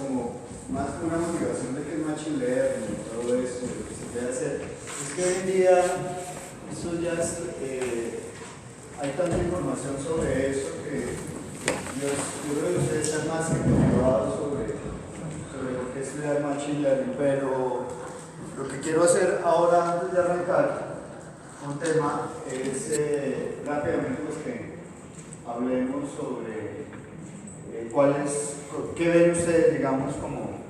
como más que una motivación de que es machine learning y todo eso, lo que se puede hacer, es que hoy en día eso ya es, hay tanta información sobre eso que yo creo que ustedes están más que motivados sobre lo que es estudiar machine learning, pero lo que quiero hacer ahora antes de arrancar un tema es rápidamente pues que hablemos sobre qué ven ustedes, digamos, como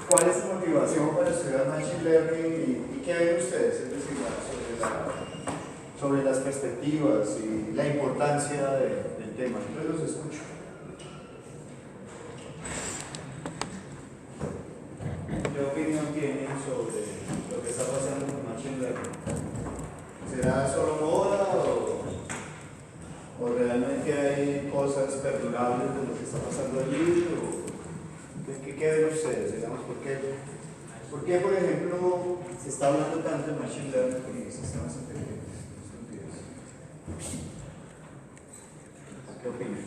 cuál es su motivación para estudiar machine learning y qué ven ustedes, es decir, sobre las perspectivas y la importancia del tema. Entonces los escucho. ¿Qué opinión tienen sobre lo que está pasando con machine learning? ¿Será solo moda o realmente hay cosas perdurables de lo que está pasando allí? ¿Qué ven ustedes? Digamos, ¿por qué, por ejemplo, se está hablando tanto de machine learning y sistemas inteligentes? ¿Qué opinan?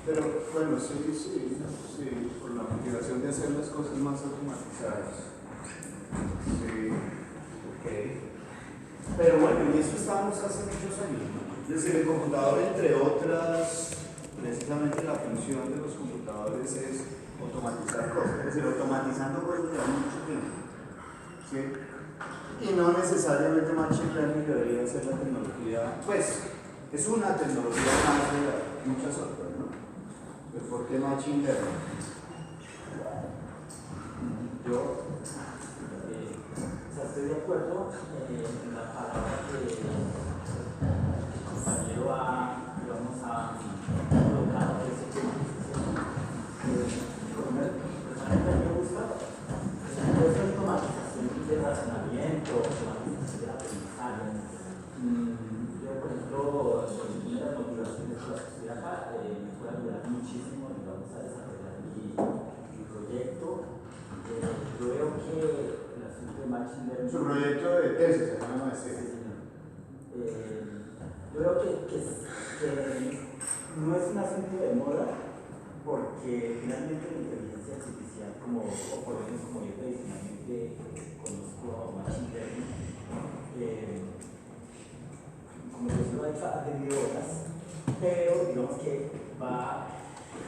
Pero bueno, sí, por la motivación de hacer las cosas más automatizadas. Sí, ok. Pero bueno, y eso estábamos hace muchos años, ¿no? Es decir, el computador, entre otras, precisamente la función de los computadores es automatizar cosas, es decir, automatizando cosas lleva mucho tiempo. ¿Sí? Y no necesariamente machine learning debería ser la tecnología, pues, es una tecnología más de muchas otras, ¿no? Pero ¿por qué machine learning? Yo estoy de acuerdo en la palabra que el compañero ha colocado de ese tema. Personalmente me gusta esa automatización de razonamiento, automatización del aprendizaje. Yo, por ejemplo, una de las motivaciones por las que estoy acá me puede ayudar muchísimo, digamos, a desarrollar mi proyecto. Yo veo que el asunto de machine learning... Su proyecto de tesis, se llama Sí, señor. Yo creo que no es un asunto de moda, porque finalmente la inteligencia artificial, o por lo menos como yo tradicionalmente conozco a machine learning, como que solo ha tenido horas, pero digamos que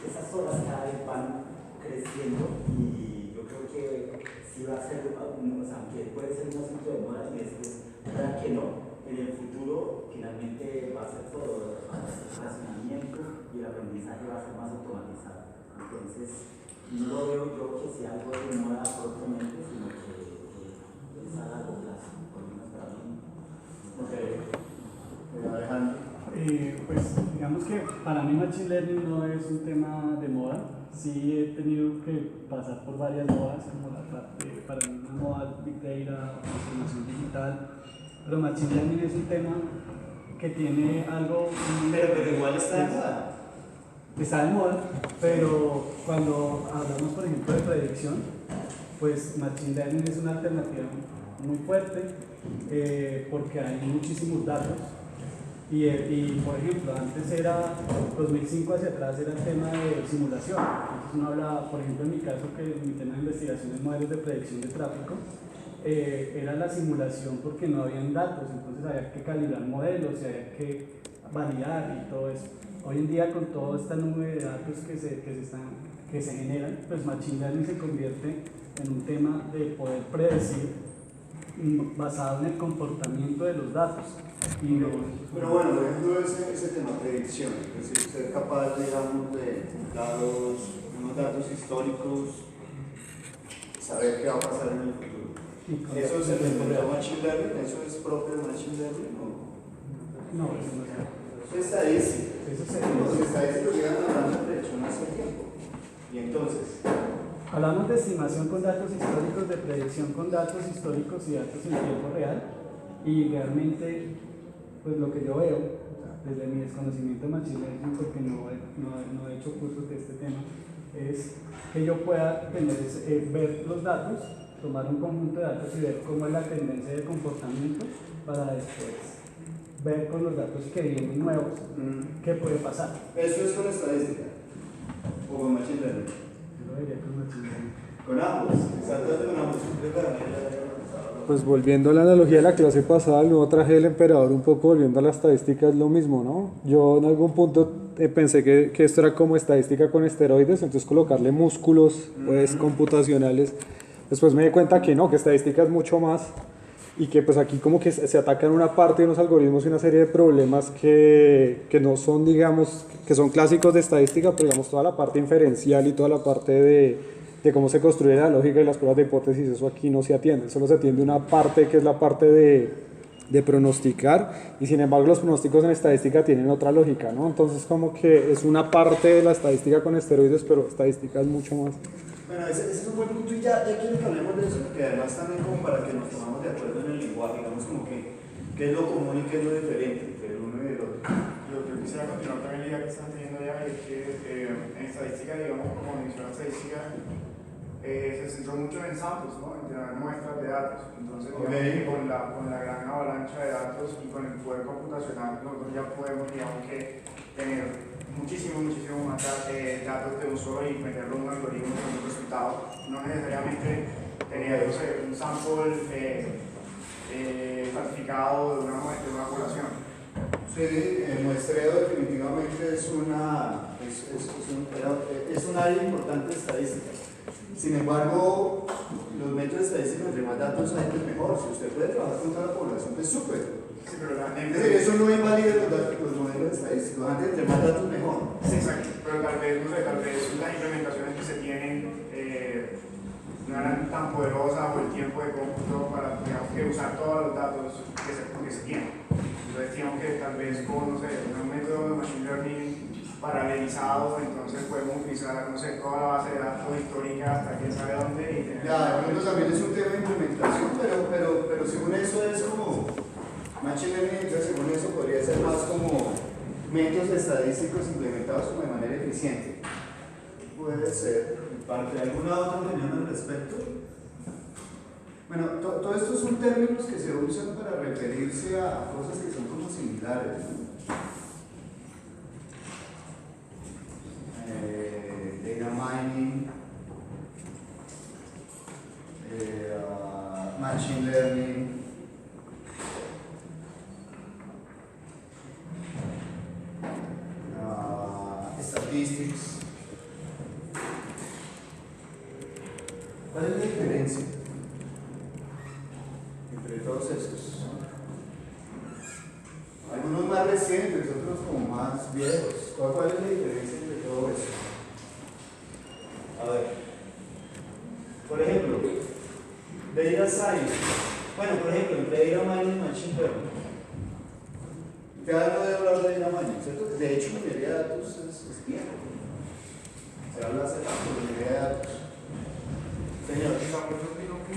esas horas cada vez van creciendo y yo creo que sí va a ser, aunque puede ser un asunto de moda y después, ¿verdad que no? En el futuro finalmente va a ser todo el razonamiento y el aprendizaje va a ser más automatizado. Entonces, no lo veo yo que sea algo de moda propiamente, sino que es a largo plazo, por lo menos para mí. Ok. Alejandro. Pues digamos que para mí machine learning no es un tema de moda. Sí he tenido que pasar por varias modas, como para mí una moda Big Data, transformación digital, pero machine learning es un tema que tiene algo... Pero igual está de moda. Está de moda, pero cuando hablamos, por ejemplo, de predicción, pues machine learning es una alternativa muy fuerte porque hay muchísimos datos. Y por ejemplo, antes era 2005 hacia atrás era el tema de simulación. Entonces uno hablaba, por ejemplo, en mi caso, que mi tema de investigación es modelos de predicción de tráfico, era la simulación porque no habían datos, entonces había que calibrar modelos y había que validar y todo eso. Hoy en día, con toda esta nube de datos que se generan, pues machine learning se convierte en un tema de poder predecir basado en el comportamiento de los datos. Pero bueno, por ejemplo, ese tema de predicción, es decir, ser capaz, digamos, de unos datos históricos, saber qué va a pasar en el futuro. ¿Eso se inventó machine learning? ¿Eso es propio de machine learning? No, eso no es. Eso es estadística. Los Eso estadísticos llegan hablando de predicción hace tiempo. Y entonces... Hablamos de estimación con datos históricos, de predicción con datos históricos y datos en tiempo real, y realmente, pues lo que yo veo, desde mi desconocimiento de Machine Learning, porque no he hecho cursos de este tema, es que yo pueda ver los datos, tomar un conjunto de datos y ver cómo es la tendencia de comportamiento para después ver con los datos que vienen nuevos qué puede pasar. ¿Eso es con estadística? ¿O con Machine Learning? Yo lo diría con Machine Learning. Con ambos, exactamente con ambos. Pues volviendo a la analogía de la clase pasada, el nuevo traje del emperador, un poco volviendo a la estadística, es lo mismo, ¿no? Yo en algún punto pensé que esto era como estadística con esteroides, entonces colocarle músculos pues, computacionales. Después me di cuenta que no, que estadística es mucho más y que pues aquí como que se atacan una parte de unos algoritmos y una serie de problemas que no son, digamos, que son clásicos de estadística, pero digamos toda la parte inferencial y toda la parte de cómo se construye la lógica y las pruebas de hipótesis, eso aquí no se atiende, solo se atiende una parte que es la parte de pronosticar, y sin embargo los pronósticos en estadística tienen otra lógica, ¿no? Entonces como que es una parte de la estadística con esteroides, pero estadística es mucho más. Bueno, ese es un buen punto y ya quiero que hablemos de eso, porque además también como para que nos pongamos de acuerdo en el lenguaje, digamos como que qué es lo común y qué es lo diferente entre el uno y el otro. Lo que quisiera continuar también la idea que están teniendo ya es que en estadística, digamos, como mencionó estadística, se centró mucho en samples, ¿no? En tener muestras de datos. Entonces, digamos que con la gran avalancha de datos y con el poder computacional, nosotros ya podemos, digamos que, tener muchísimo más datos de un solo y meterlo en un algoritmo con un resultado. No necesariamente tener, no sé, un sample clasificado de una población. Sí, el muestreo definitivamente es un área importante de estadística. Sin embargo, los métodos estadísticos, entre más datos hay, pues mejor. Si usted puede trabajar con toda la población, pues súper. Sí, pero la Es decir, eso no invalida los modelos estadísticos. Antes, entre más datos, mejor. Sí, exacto. Pero tal vez, no sé, tal vez las implementaciones que se tienen no eran tan poderosas o el tiempo de cómputo para, digamos, que usar todos los datos que se tienen. Entonces, digamos que tal vez con, no sé, un método de machine learning paralelizado, entonces podemos utilizar, no sé, toda la base de datos histórica hasta quién sabe dónde y tener... Ya, de pronto también es un tema de implementación, pero según eso es como machine learning, entonces según eso podría ser más como métodos estadísticos implementados como de manera eficiente. Puede ser. ¿Alguna otra opinión al respecto? Bueno, todo esto son términos que se usan para referirse a cosas que son como similares, ¿no? Data mining, machine learning, statistics. ¿Cuál es la diferencia entre todos estos? Algunos más recientes, otros como más viejos. ¿Cuál es la diferencia entre todo eso? A ver, por ejemplo, data science. Bueno, por ejemplo, entre data mining y machine learning. Ya no debe hablar de data mining, ¿cierto? De hecho, la minería de datos es viejo. Se habla hace tanto de minería de datos. Señor. Digamos, yo creo que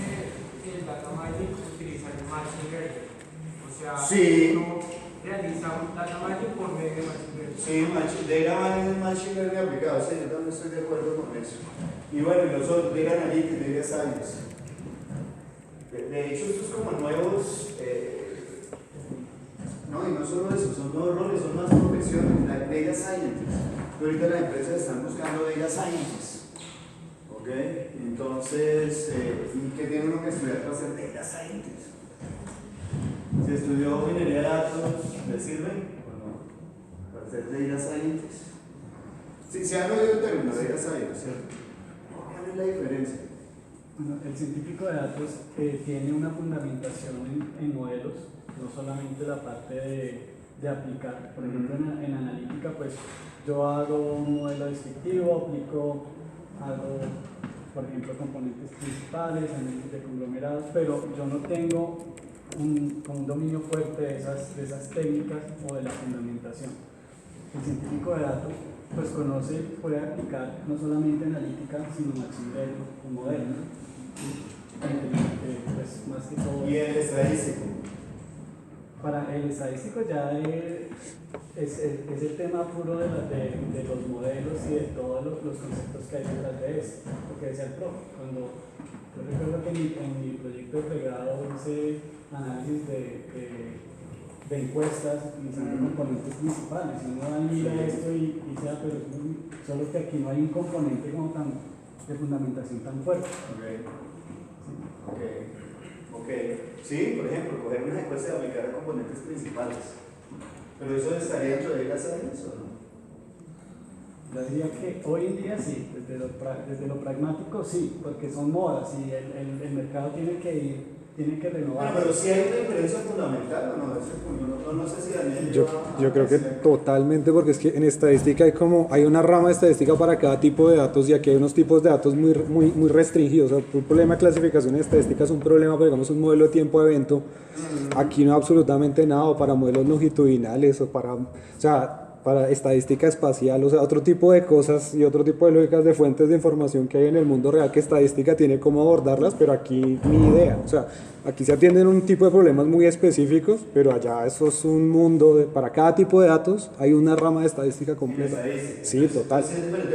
el data mining utiliza el machine learning. O sea, Sí. uno realiza un data mining por medio de machine learning. Sí, data mining es machine learning aplicado, sí, yo también estoy de acuerdo con eso. Y bueno, y los otros, data analytics, data science. De hecho, estos como nuevos, no, y no solo eso, son nuevos roles, son más profesiones, data scientists. Ahorita las empresas están buscando data scientists. ¿Ok? Entonces, ¿y qué tiene uno que estudiar para ser data scientist? Si estudió minería de datos, ¿le sirve o no? Para ser data scientist. Sí, se han oído el término data scientist, ¿cierto? ¿Cuál es la diferencia? Bueno, el científico de datos tiene una fundamentación en modelos, no solamente la parte de aplicar. Por ejemplo, en analítica, pues yo hago un modelo descriptivo, hago, por ejemplo, componentes principales, análisis de conglomerados, pero yo no tengo un dominio fuerte de esas técnicas o de la fundamentación. El científico de datos pues puede aplicar no solamente analítica, sino machine learning o modelos, pues más que todo. Y el estadístico. Para el estadístico ya es el tema puro de los modelos y de todos los conceptos que hay detrás de eso. Porque decía el profe, cuando yo recuerdo que en mi proyecto de pregrado hice análisis de encuestas utilizando componentes principales. Y uno mira esto y dice, pero solo que aquí no hay un componente como de fundamentación tan fuerte. Ok. Sí, por ejemplo, coger una encuesta y aplicar a componentes principales. Pero eso estaría dentro de las áreas o no? Yo diría que hoy en día sí, desde lo pragmático sí, porque son modas y el mercado tiene que renovarse. Pero sí hay una diferencia fundamental, ¿o no? No sé si Daniel Yo creo que totalmente, porque es que en estadística hay una rama de estadística para cada tipo de datos, y aquí hay unos tipos de datos muy restringidos. O sea, el problema de clasificación en estadística es un problema, pero digamos un modelo de tiempo de evento. Aquí no hay absolutamente nada, o para modelos longitudinales, para estadística espacial, o sea, otro tipo de cosas y otro tipo de lógicas de fuentes de información que hay en el mundo real que estadística tiene cómo abordarlas, pero aquí ni idea. O sea, aquí se atienden un tipo de problemas muy específicos, pero allá eso es un mundo, para cada tipo de datos hay una rama de estadística completa. Sí, total.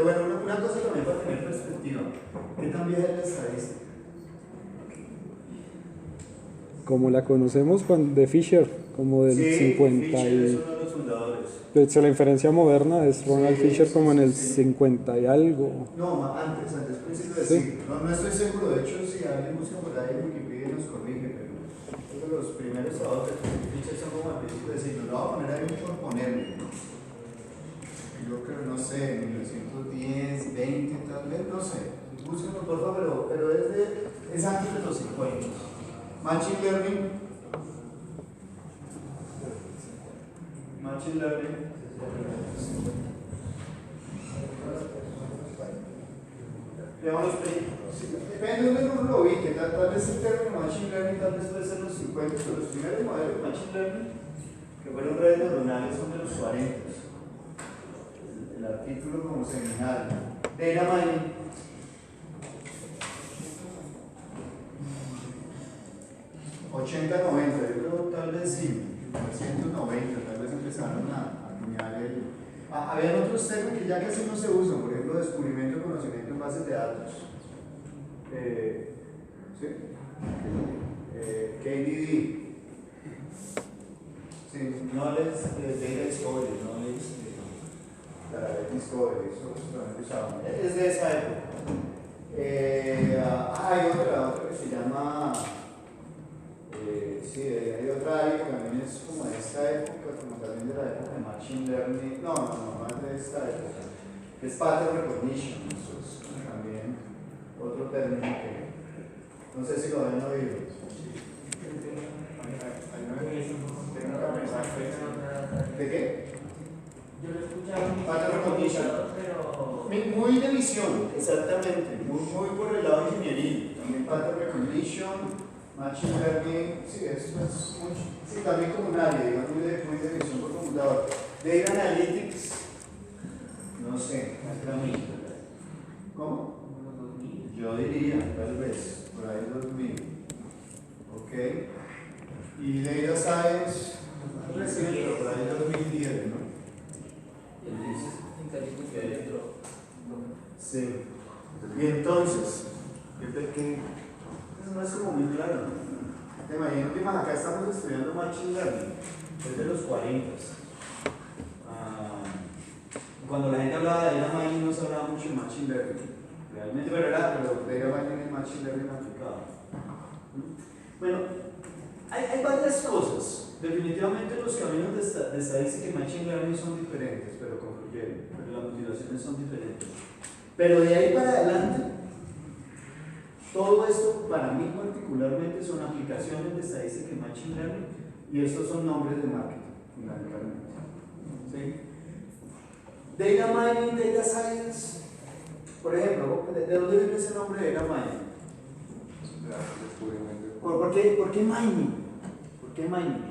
Bueno, una cosa también para tener perspectiva. ¿Qué tan vieja es la estadística? Como la conocemos de Fisher, como del 50 Fisher y... es uno de los fundadores. De hecho, la inferencia moderna es Ronald Fisher como en el 50 y algo. No, antes, principio del siglo. No estoy seguro, de hecho, si alguien busca por ahí en Wikipedia nos corrige, pero creo que los primeros trabajos de Fisher son como al principio del siglo. Lo voy a poner ahí por ponerle. Yo creo, no sé, 1910, 20, tal vez, no sé. Búsquenlo por favor, pero es antes de los 50. Machine Learning. Depende de donde uno lo ubique, tal vez el término Machine Learning tal vez puede ser los 50, pero los primeros modelos de Machine Learning que fueron redes neuronales son de los 40. El artículo como seminal. Data Mining. 80-90, yo creo tal vez sí, 1990, tal vez empezaron a acuñar habían otros términos que ya casi no se usan, por ejemplo, descubrimiento de conocimiento en bases de datos. ¿Sí? KDD. Sí, Knowledge Data Discovery, Knowledge Data Discovery, eso también usaban. Es de esa época. Hay otra que se llama... sí, hay otra área que también es como de esta época, como también de la época de Machine Learning. No es de esta época. Es Pattern Recognition, eso es también otro término que no sé si lo habían oído. ¿De qué? Yo lo he escuchado. Pattern Recognition. Pero... Muy de visión, exactamente. Muy por el lado de ingeniería. También Pattern Recognition. Machine Learning, sí, esto es mucho. Sí, también como un área, digamos, muy de visión por computador. Data Analytics, no sé, ¿cómo? Yo diría, tal vez, por ahí 2000. Ok. Y Data Science, reciente, pero por ahí 2010, ¿no? Sí. Y entonces, ¿qué? No es como muy claro. Te imagino, acá estamos estudiando Machine Learning desde los 40. Cuando la gente hablaba de Data Mining no se hablaba mucho de Machine Learning. Realmente, pero Data Mining es Machine Learning aplicado. Bueno, hay varias cosas. Definitivamente los caminos de estadística y Machine Learning son diferentes, pero confluyen. Pero las motivaciones son diferentes. Pero de ahí para adelante, todo esto, para mí particularmente, son aplicaciones de estadística y Machine Learning, y estos son nombres de marketing, fundamentalmente. ¿Sí? Data Mining, Data Science, por ejemplo, ¿de dónde viene ese nombre de Data Mining? ¿Por qué mining? ¿Por qué mining?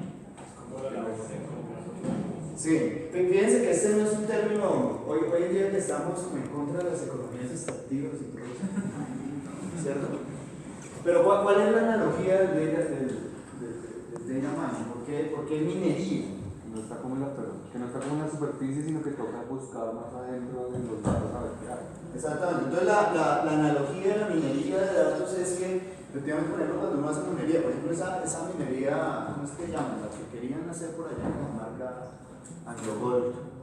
Sí, fíjense que este no es un término, hoy en día que estamos en contra de las economías extractivas y todo eso. ¿Cierto? Pero ¿cuál es la analogía del data mining? ¿Por qué minería? No está como en la, que no está como en la superficie, sino que toca buscar más adentro de los datos a ver qué hay. Exactamente. Entonces la analogía de la minería de datos es que, efectivamente, por ejemplo, cuando uno hace minería, por ejemplo, esa minería, ¿cómo es que llaman? La que querían hacer por allá en la marca AngloGold.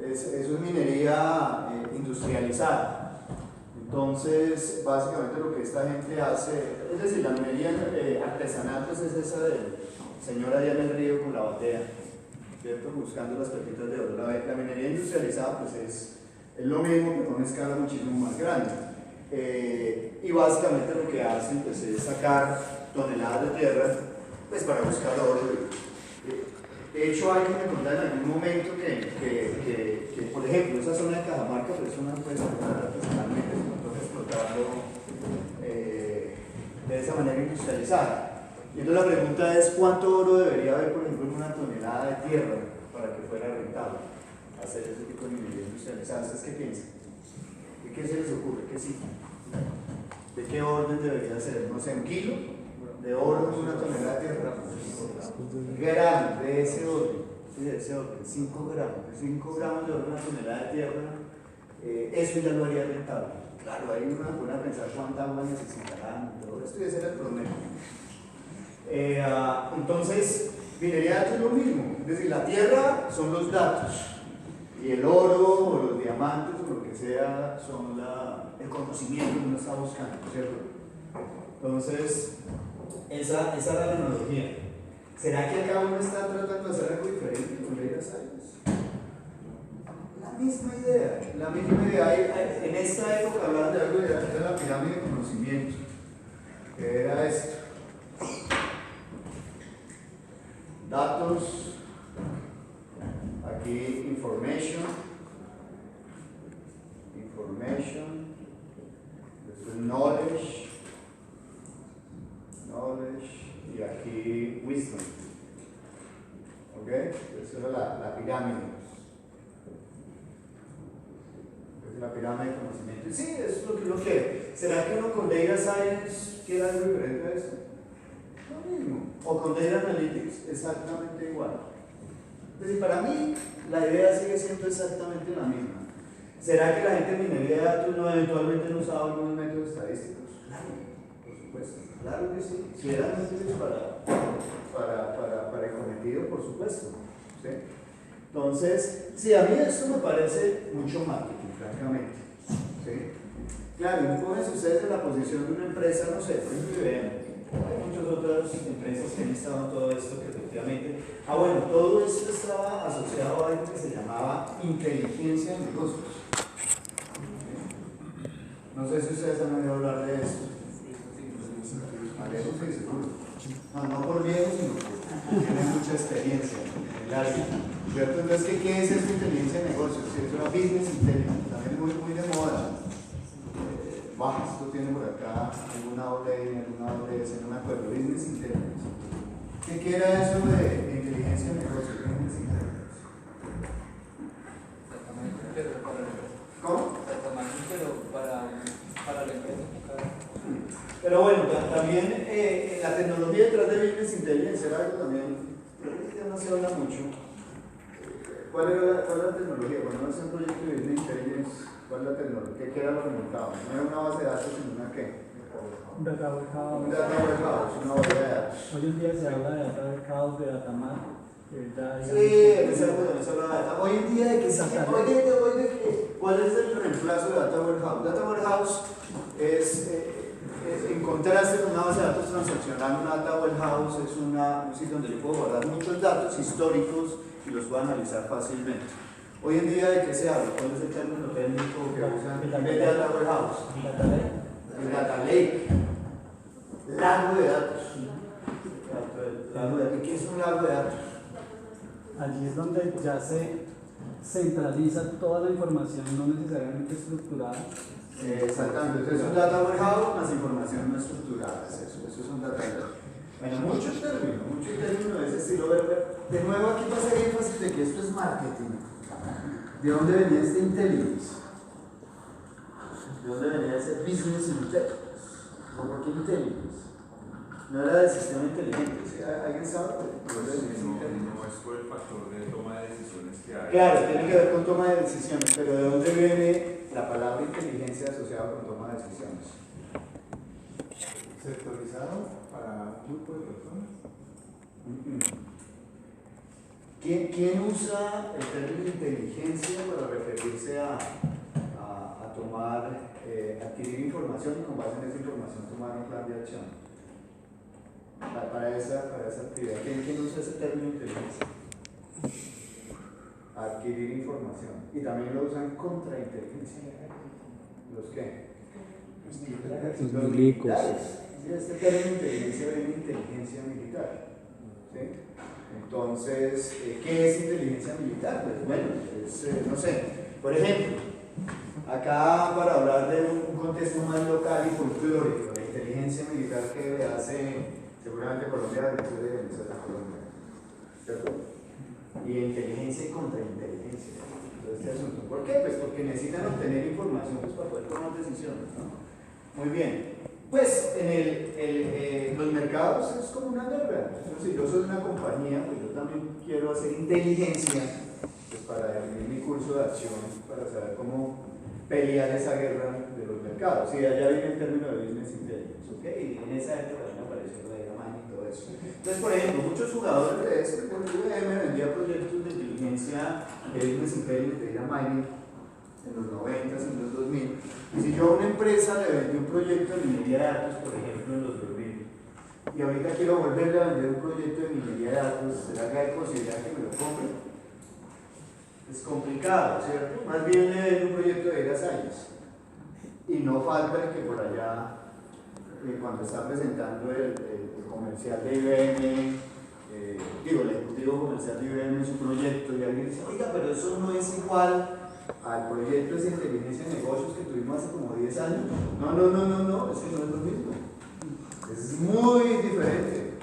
Es una minería industrializada. Entonces, básicamente lo que esta gente hace, es decir, la minería artesanal pues es esa del señor allá en el río con la batea, ¿cierto? Buscando las pepitas de oro. La minería industrializada pues es lo mismo, pero a una escala muchísimo más grande. Y básicamente lo que hacen pues es sacar toneladas de tierra pues para buscar oro. De hecho, hay que me contar en algún momento que, por ejemplo, esa zona de Cajamarca pues, es una empresa artesanalmente se encontró explotarlo de esa manera industrializada. Y entonces la pregunta es: ¿cuánto oro debería haber, por ejemplo, en una tonelada de tierra para que fuera rentable hacer ese tipo de minería industrializada? ¿Ustedes qué piensan? ¿De qué se les ocurre? ¿Qué cifra? ¿De qué orden debería ser? No sé, ¿1 kilo de oro en una tonelada de tierra? Gramos de ese orden, sí, de ese orden, 5 gramos. 5 gramos de oro en una tonelada de tierra, eso ya lo haría rentable. Claro, ahí uno pone a pensar cuánta agua necesitarán, todo esto y ese era el problema. Entonces, minería de datos es lo mismo, es decir, la tierra son los datos y el oro o los diamantes o lo que sea son el conocimiento que uno está buscando, ¿cierto? Entonces, esa era la analogía. ¿Será que acá uno está tratando de hacer algo diferente con Data Science? La misma idea, la misma idea. En esta época hablaban de algo de la pirámide de conocimiento, que era esto. Datos, aquí information, después knowledge, y aquí wisdom. ¿Ok? Esa era la pirámide. Es la pirámide de conocimiento. Y sí, eso es lo que uno quiere. ¿Será que uno con Data Science quiere algo diferente a eso? Lo mismo. O con Data Analytics, exactamente igual. Es decir, para mí, la idea sigue siendo exactamente la misma. ¿Será que la gente en minería de datos no eventualmente no usaba algunos métodos estadísticos? Claro, por supuesto. Claro que sí. Si eran útiles para el cometido, por supuesto. ¿Sí? Entonces, sí, a mí esto me parece mucho marketing, francamente. ¿Sí? Claro, imagínense ustedes en la posición de una empresa, no sé, por ejemplo, IBM. Hay muchas otras empresas que han estado en todo esto que efectivamente. Bueno, todo esto estaba asociado a algo que se llamaba inteligencia de negocios. No sé si ustedes han oído hablar de esto. Alejo, sí, seguro. No por viejo, sino porque tiene mucha experiencia en el área. ¿Cierto? Entonces, ¿qué es esta inteligencia de negocios? Sí, es una business intelligence, también muy de moda. Esto tiene por acá alguna doble S, no me acuerdo. Business intelligence. ¿Qué era eso de inteligencia de negocios? Business intelligence. ¿Cómo? Pero para la empresa. Pero bueno, también la tecnología detrás de Business Intelligence era algo también, pero ya no se habla mucho. ¿Cuál es la tecnología? Cuando uno hace un proyecto de Business Intelligence, ¿cuál es la tecnología? ¿Qué era lo que montaba? No era una base de datos, sino una qué? Un data warehouse. Un data warehouse, una base de datos. Hoy en día se habla de data warehouse, de data mart. Sí, en esa época se habla de data. Hoy en día de que ¿cuál es el reemplazo de data warehouse? Data warehouse es en contraste con una base de datos transaccional. Una data warehouse es un sitio donde yo puedo guardar muchos datos históricos y los puedo analizar fácilmente. Hoy en día, ¿de qué se habla? ¿Cuál es el término técnico que usan en vez de data warehouse? El data lake. Lago de datos. ¿Qué es un lago de datos? Allí es donde ya se centraliza toda la información, no necesariamente estructurada. Exactamente, entonces es un data warehouse más información no estructurada. Eso es un data lake. Bueno, muchos términos de ese estilo. De nuevo, aquí va a ser énfasis de que esto es marketing. ¿De dónde venía este intelligence? ¿De dónde venía ese business intelligence? ¿Por qué intelligence? No era del sistema inteligente. ¿Sí? ¿Alguien sabe? No es por el factor de toma de decisiones que hay. Claro, tiene que ver con toma de decisiones, pero ¿de dónde viene la palabra inteligencia asociada con toma de decisiones? Sectorizado para un grupo de personas. ¿Quién usa el término inteligencia para referirse a tomar, adquirir información y con base en esa información tomar un plan de acción? Para esa actividad. ¿Quién usa ese término inteligencia? Adquirir información. Y también lo usan contra inteligencia. ¿Los qué? Los milicos. Militares. Sí, este término inteligencia viene de inteligencia militar. ¿Sí? Entonces, ¿qué es inteligencia militar? Pues bueno, es, no sé, por ejemplo, acá para hablar de un contexto más local y folclórico, la inteligencia militar que hace seguramente Colombia, Venezuela, Colombia, ¿cierto? Y inteligencia y contrainteligencia. Entonces, este asunto. ¿Por qué? Pues porque necesitan obtener información pues, para poder tomar decisiones, ¿no? Muy bien. Pues en los mercados es como una guerra. Si yo soy una compañía, pues yo también quiero hacer inteligencia pues, para definir mi curso de acción, para saber cómo pelear esa guerra de los mercados. Y allá viene el término de business intelligence, ¿ok? Y en esa época también apareció la data mining y todo eso. Entonces, por ejemplo, muchos jugadores de esto, por IBM vendía proyectos de inteligencia, de business intelligence, de data mining, en los 90, en los 2000. Y si yo a una empresa le vendí un proyecto de minería de datos, por ejemplo, en los 2000, y ahorita quiero volverle a vender un proyecto de minería de datos, ¿será que hay posibilidad que me lo compre? Es complicado, ¿cierto? Más bien le vendo un proyecto de data science. Y no falta el que por allá, cuando está presentando el comercial de IBM, el ejecutivo comercial de IBM su proyecto, y alguien dice, oiga, pero eso no es igual al proyecto de inteligencia de negocios que tuvimos hace como 10 años. No, ese no es lo mismo. Es muy diferente.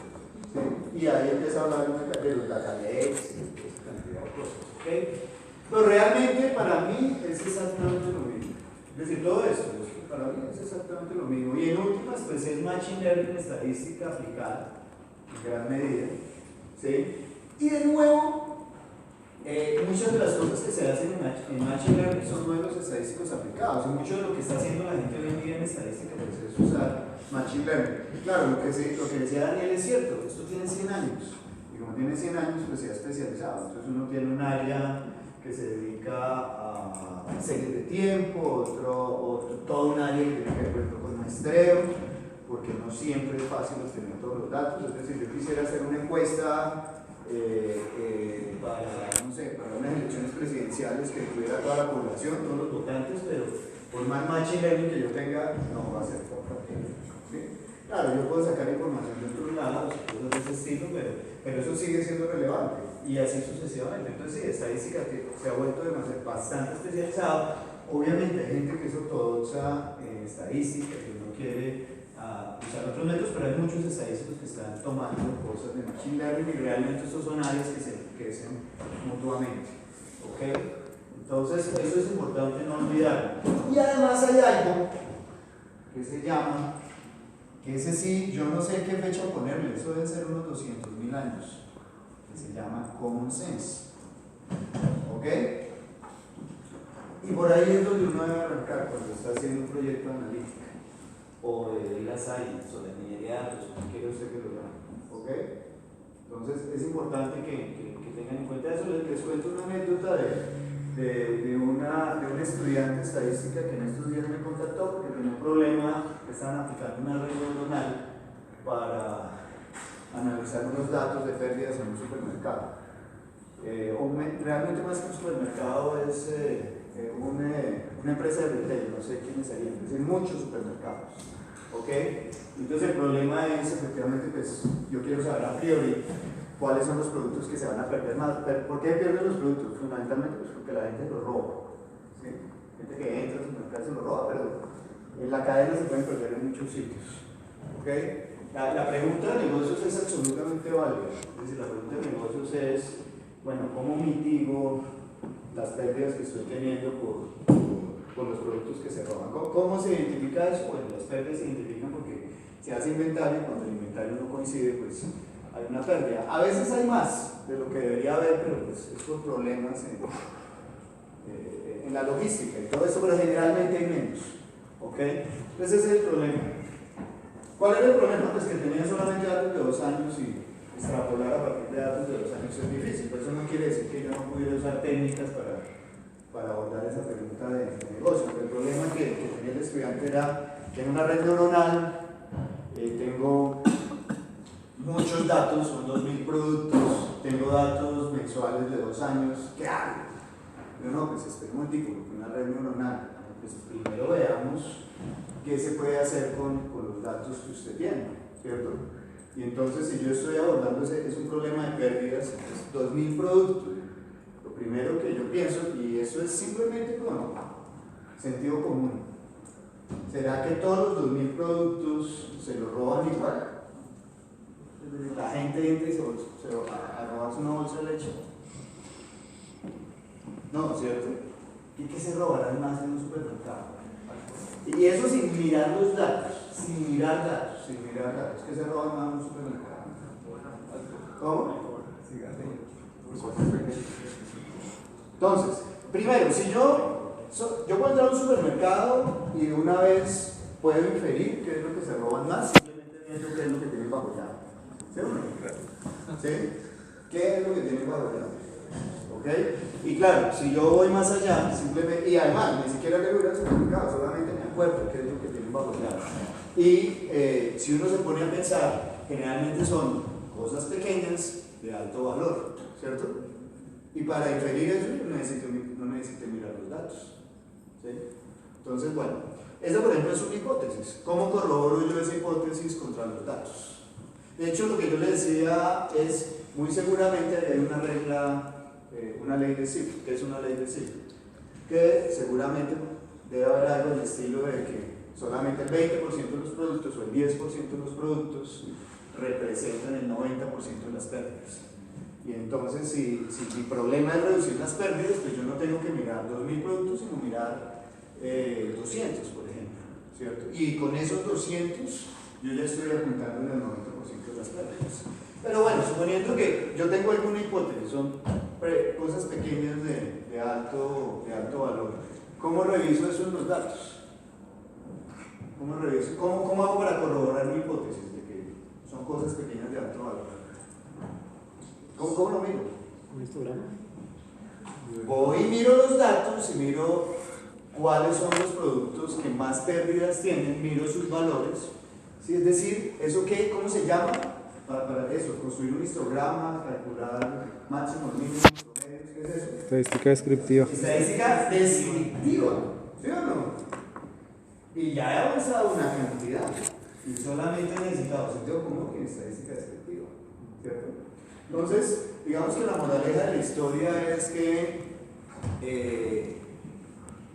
¿Sí? Y ahí empieza a hablar de los data lakes y esa cantidad de cosas. ¿Okay? Pero realmente para mí es exactamente lo mismo. Es decir, todo esto para mí es exactamente lo mismo. Y en últimas, pues es machine learning, estadística aplicada en gran medida. ¿Sí? Y de nuevo, muchas de las cosas que se hacen en machine learning son modelos estadísticos aplicados. Y mucho de lo que está haciendo la gente hoy en día en estadística pues, es usar machine learning. Claro, lo que decía Daniel es cierto, esto tiene 100 años. Y como tiene 100 años, pues se ha especializado. Entonces uno tiene un área que se dedica a series de tiempo, todo un área que tiene que ver con muestreo, porque no siempre es fácil obtener todos los datos. Es decir, yo quisiera hacer una encuesta para unas elecciones presidenciales que tuviera toda la población, todos los votantes, pero por más machine learning que yo tenga, no va a ser factible. ¿Sí? Claro, yo puedo sacar información de otros lados, cosas de ese estilo, pero eso sigue siendo relevante, y así sucesivamente. Entonces, sí, estadística se ha vuelto bastante especializado. Obviamente hay gente que es ortodoxa en estadística, que no quiere usar otros métodos, pero hay muchos estadísticos que están tomando cosas de machine learning y realmente estos son áreas que se crecen mutuamente. ¿Ok? Entonces, eso es importante no olvidar. Y además hay algo que se llama, que ese sí, yo no sé qué fecha ponerle, eso debe ser unos 200.000 años, que se llama common sense. ¿Ok? Y por ahí es donde uno debe arrancar cuando está haciendo un proyecto analítico, o de data science, o de minería de datos, como quiera usted que lo llame. ¿Ok? Entonces es importante que tengan en cuenta eso. Les cuento una anécdota de un estudiante de estadística que en estos días me contactó porque tenía un problema, que estaban aplicando una red neuronal para analizar unos datos de pérdidas en un supermercado. Realmente más que un supermercado es una empresa de retail, no sé quiénes serían, es en muchos supermercados. ¿Ok? Entonces el problema es, efectivamente, pues yo quiero saber a priori cuáles son los productos que se van a perder más. ¿Por qué pierden los productos? Fundamentalmente pues porque la gente los roba. ¿Sí? Gente que entra al supermercado se los roba, pero en la cadena se pueden perder en muchos sitios. ¿Ok? La pregunta de negocios es absolutamente válida. Es decir, la pregunta de negocios es, bueno, ¿cómo mitigo las pérdidas que estoy teniendo por los productos que se roban? ¿Cómo se identifica eso? Bueno, las pérdidas se identifican porque se hace inventario y cuando el inventario no coincide, pues hay una pérdida. A veces hay más de lo que debería haber, pero pues es por problemas en la logística y todo eso, pero generalmente hay menos. ¿Ok? Entonces ese es el problema. ¿Cuál era el problema? Pues que tenía solamente datos de 2 años y extrapolar a partir de datos de 2 años es difícil. Pero eso no quiere decir que yo no pudiera usar técnicas para abordar esa pregunta de negocio. Pero el problema que tenía el estudiante era que en una red neuronal tengo muchos datos, son 2000 productos, tengo datos mensuales de 2 años, ¿qué hago? Yo no, pues espera un momentico, porque una red neuronal, pues primero veamos qué se puede hacer con los datos que usted tiene, ¿cierto? Y entonces si yo estoy abordando es un problema de pérdidas, es 2000 productos, lo primero que yo pienso, y eso es simplemente con sentido común, ¿será que todos los 2000 productos se los roban igual? La gente entra y se va a robarse una bolsa de leche. No, ¿cierto? ¿Y qué se robarán más en un supermercado? Y eso sin mirar los datos, sin mirar datos. ¿Qué se roban más en un supermercado? ¿Cómo? Entonces, primero, si yo puedo entrar a un supermercado y de una vez puedo inferir qué es lo que se roban más, simplemente viendo qué es lo que tienen bajo llave. ¿Sí o no? ¿Sí? ¿Qué es lo que tienen bajo llave? ¿Ok? Y claro, si yo voy más allá, simplemente, y además, ni siquiera le voy al supermercado, solamente me acuerdo qué es lo que tienen bajo llave. Y si uno se pone a pensar, generalmente son cosas pequeñas de alto valor, ¿cierto? Y para inferir eso, no necesito mirar los datos. ¿Sí? Entonces, bueno, esa por ejemplo es una hipótesis. ¿Cómo corroboro yo esa hipótesis contra los datos? De hecho, lo que yo le decía es, muy seguramente hay una regla, una ley de Zipf. ¿Qué es una ley de Zipf? Que seguramente debe haber algo del estilo de que solamente el 20% de los productos o el 10% de los productos representan el 90% de las pérdidas. Y entonces, si mi problema es reducir las pérdidas, pues yo no tengo que mirar 2000 productos, sino mirar 200, por ejemplo, ¿cierto? Y con esos 200, yo ya estoy apuntando en el 90% de las pérdidas. Pero bueno, suponiendo que yo tengo alguna hipótesis, son cosas pequeñas de alto valor, ¿cómo reviso eso en los datos? ¿Cómo hago para corroborar mi hipótesis de que son cosas pequeñas de alto valor? ¿Cómo lo miro? ¿Un histograma? Voy y miro los datos y miro cuáles son los productos que más pérdidas tienen, miro sus valores. ¿Sí? Es decir, ¿eso qué? ¿Cómo se llama? Para eso, construir un histograma, calcular máximos, mínimos, promedios, ¿qué es eso? Estadística descriptiva. Estadística descriptiva, ¿sí o no? Y ya he avanzado una cantidad y solamente he necesitado sentido común y estadística descriptiva, ¿cierto? Entonces, digamos que la moraleja de la historia es que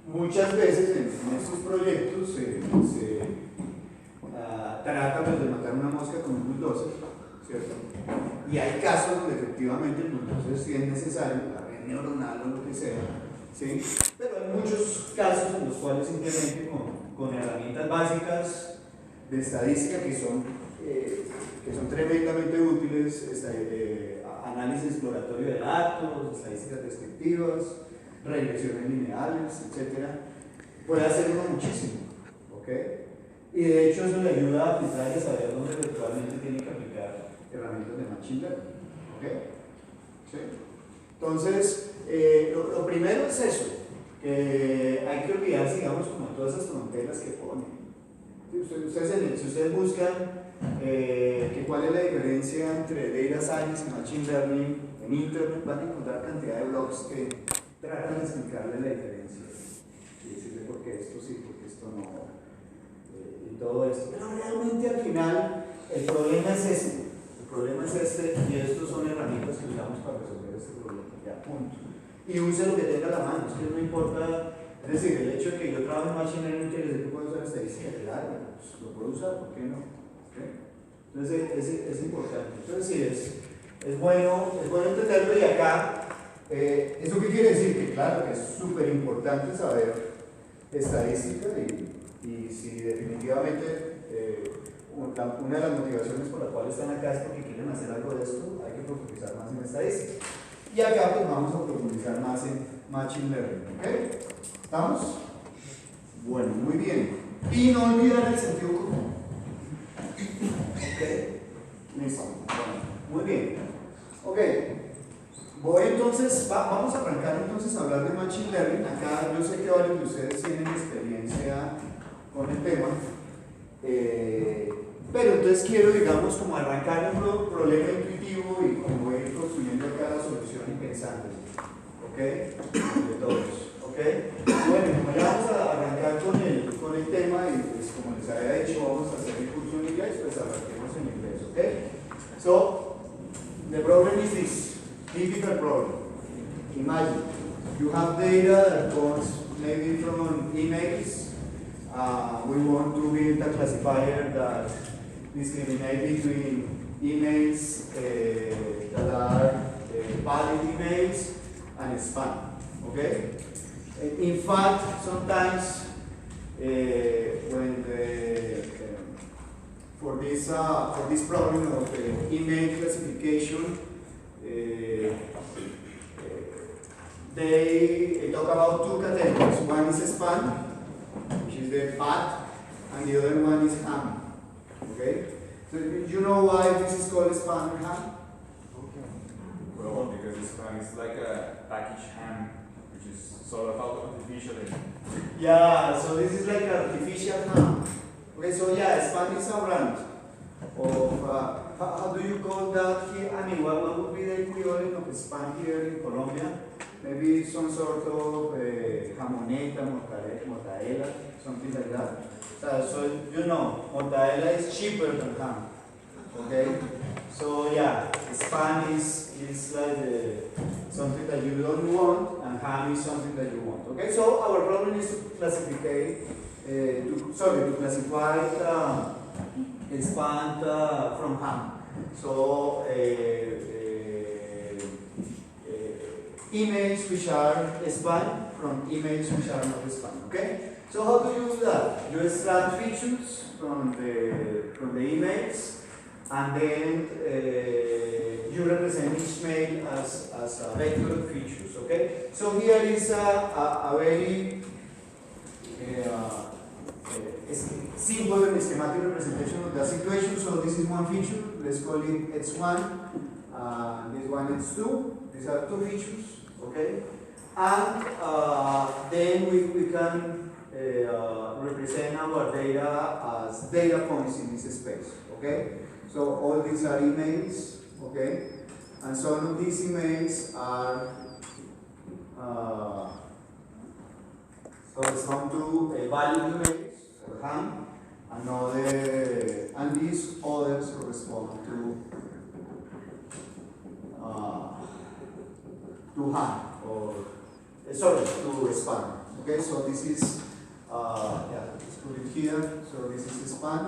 muchas veces en estos proyectos se trata pues, de matar una mosca con un bulldozer, ¿cierto? Y hay casos donde efectivamente el bulldozer sí es necesario, la red neuronal o lo que sea, ¿sí? Pero hay muchos casos en los cuales simplemente con herramientas básicas de estadística que son tremendamente útiles, análisis exploratorio de datos, estadísticas descriptivas, regresiones lineales, etc. Puede hacer uno muchísimo, ¿ok? Y de hecho eso le ayuda a filtrar y a saber dónde virtualmente tiene que aplicar herramientas de machine learning, ¿ok? ¿Sí? Entonces, lo primero es eso, que hay que olvidarse, digamos, como todas esas fronteras que ponen. Si ustedes buscan cuál es la diferencia entre data science y machine learning en internet, van a encontrar cantidad de blogs que tratan de explicarle la diferencia y decirle por qué esto sí, por qué esto no, y todo esto. Pero realmente al final el problema es este. El problema es este y estos son herramientas que usamos para resolver este problema. Ya, punto. Y use lo que tenga a la mano, es que no importa. Es decir, el hecho de que yo trabaje en machine learning quiere decir que puedo usar estadística, claro, pues lo puedo usar, ¿por qué no? ¿Okay? Entonces es importante. Entonces sí, es bueno entenderlo y acá, ¿eso qué quiere decir? Que claro, que es súper importante saber estadística y si definitivamente una de las motivaciones por la cual están acá es porque quieren hacer algo de esto, hay que profundizar más en estadística. Y acá pues vamos a profundizar más en Machine Learning, ¿ok? ¿Estamos? Bueno, muy bien. Y no olvidar el sentido común. ¿Ok? Listo. Bueno, muy bien. Ok. Voy entonces, vamos a arrancar entonces a hablar de Machine Learning. Acá yo sé que varios de ustedes tienen experiencia con el tema. Pero entonces quiero, digamos, como arrancar un problema intuitivo y como ir construyendo acá la solución y pensando, ¿ok? De todos, ¿ok? Bueno, como ya vamos a arrancar con el tema y pues como les había dicho, vamos a hacer el curso en inglés, pues arranquemos en inglés, ¿ok? So, the problem is this, difficult problem. Imagine, you have data that comes maybe from emails. We want to build a classifier that discriminates between emails that are valid emails and spam. Okay? In fact, sometimes when for this problem of email classification, they talk about two categories. One is spam, which is the bad, and the other one is ham. Okay? So you know why this is called spam and ham? Well, because the spam is like a packaged ham, which is sort of artificial. Yeah, so this is like artificial ham. Okay, so yeah, spam is a brand of, how do you call that here? I mean, what would be the equivalent of spam here in Colombia? Maybe some sort of jamoneta, mortadela, something like that. So you know, mortadela is cheaper than ham. Okay? So yeah, spam is like something that you don't want, and ham is something that you want. Okay? So our problem is to classify, to classify spam from ham. So emails which are spam from emails which are not spam. Okay? So how do you do that? You extract features from the emails, and then you represent each mail as a vector of features. Okay? So here is a very simple and schematic representation of the situation. So this is one feature. Let's call it x1. This one x2. These are two features. Okay, and then we can represent our data as data points in this space. Okay, so all these are emails. Okay, and some of these emails are correspond to valid emails or ham, and these others correspond to ham or to spam. Okay, so this is let's put it here. So this is spam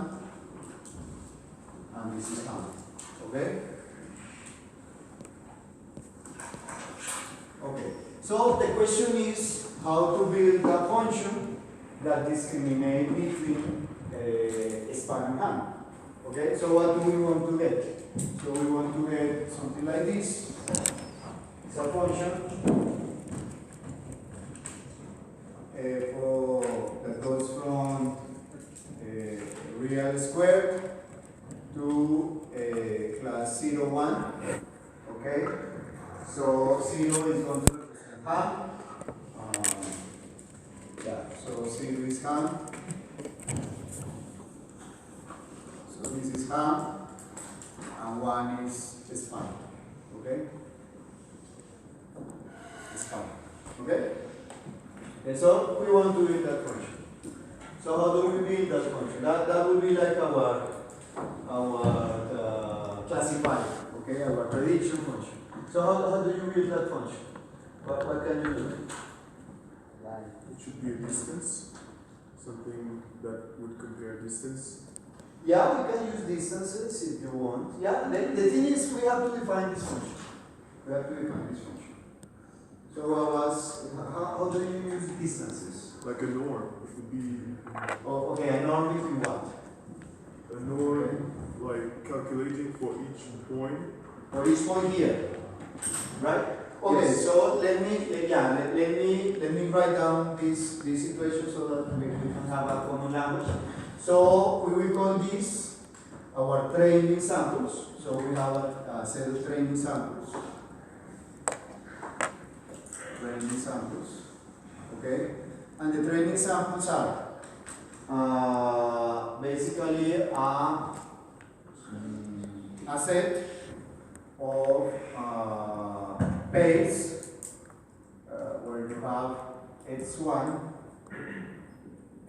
and this is ham. Okay. Okay. So the question is how to build a function that discriminates between spam and ham. Okay. So what do we want to get? So we want to get something like this. It's a function that goes from real squared to class 0, 1. Okay? So 0 is going to represent ham. So 0 is ham. So this is ham, and 1 is spam. Okay? Spam. Okay? And so we want to build that function. So how do we build that function? That would be like our classifier, okay, our prediction function. So how do you build that function? What can you do? It should be a distance, something that would compare distance. Yeah, we can use distances if you want. Yeah, the thing is we have to define this function. We have to define this function. So how do you use distances? Like a norm, it would be Oh, okay, a norm between what? And no one like calculating for each point. For each point here, right? Okay, Yes. so let me write down this equation so that we can have a common language. So we will call this our training samples. So we have a set of training samples. Training samples, okay? And the training samples are basically a set of pairs where you have x1,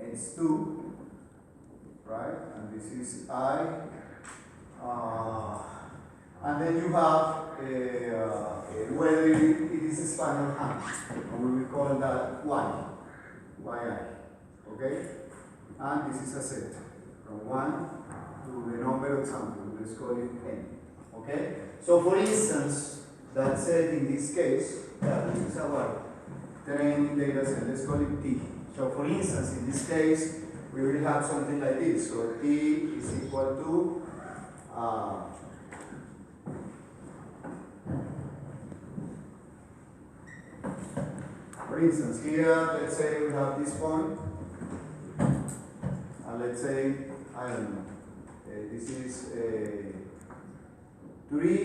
x2, right? And this is I. And then you have whether it is a span or hand, and we will call that yi, okay? And this is a set from 1 to the number of samples, let's call it n, okay? So for instance, that set in this case, this is our training data set, let's call it t. So for instance, in this case, we will have something like this. So t is equal to for instance, here, let's say we have this point, and let's say, I don't know, this is 3,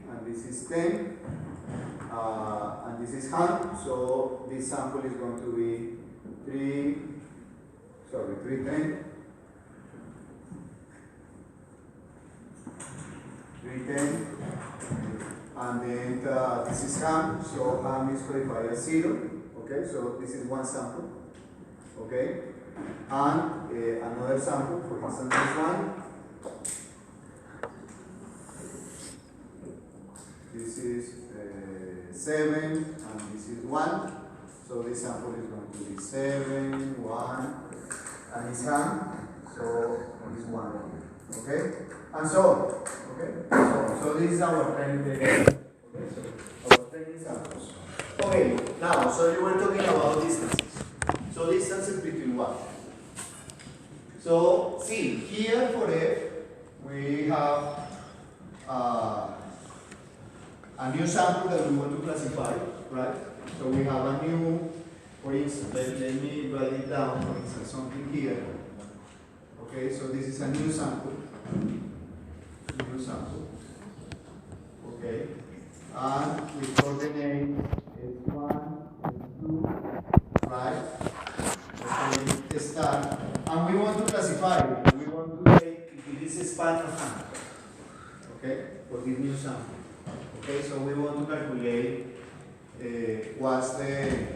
and this is 10, and this is hand, so this sample is going to be 310, 310, and then this is ham, so ham is qualified as 0. Okay, so this is one sample, okay, and another sample, for instance, this one. This is 7, and this is 1. So this sample is going to be 7, 1, and it's ham, so this 1, okay, and so on, okay. So this is our training data. Okay, so our training samples. Okay, now, so you were talking about distances. So distances between what? So, see, here for F, we have a new sample that we want to classify, right? So we have a new, for instance, let me write it down, for instance, something here. Okay, so this is a new sample. Okay, and we coordinate S1, S2, right? Okay, start. And we want to classify it. We want to take if it is a span or hand. Okay, for this new sample. Okay, so we want to calculate what's the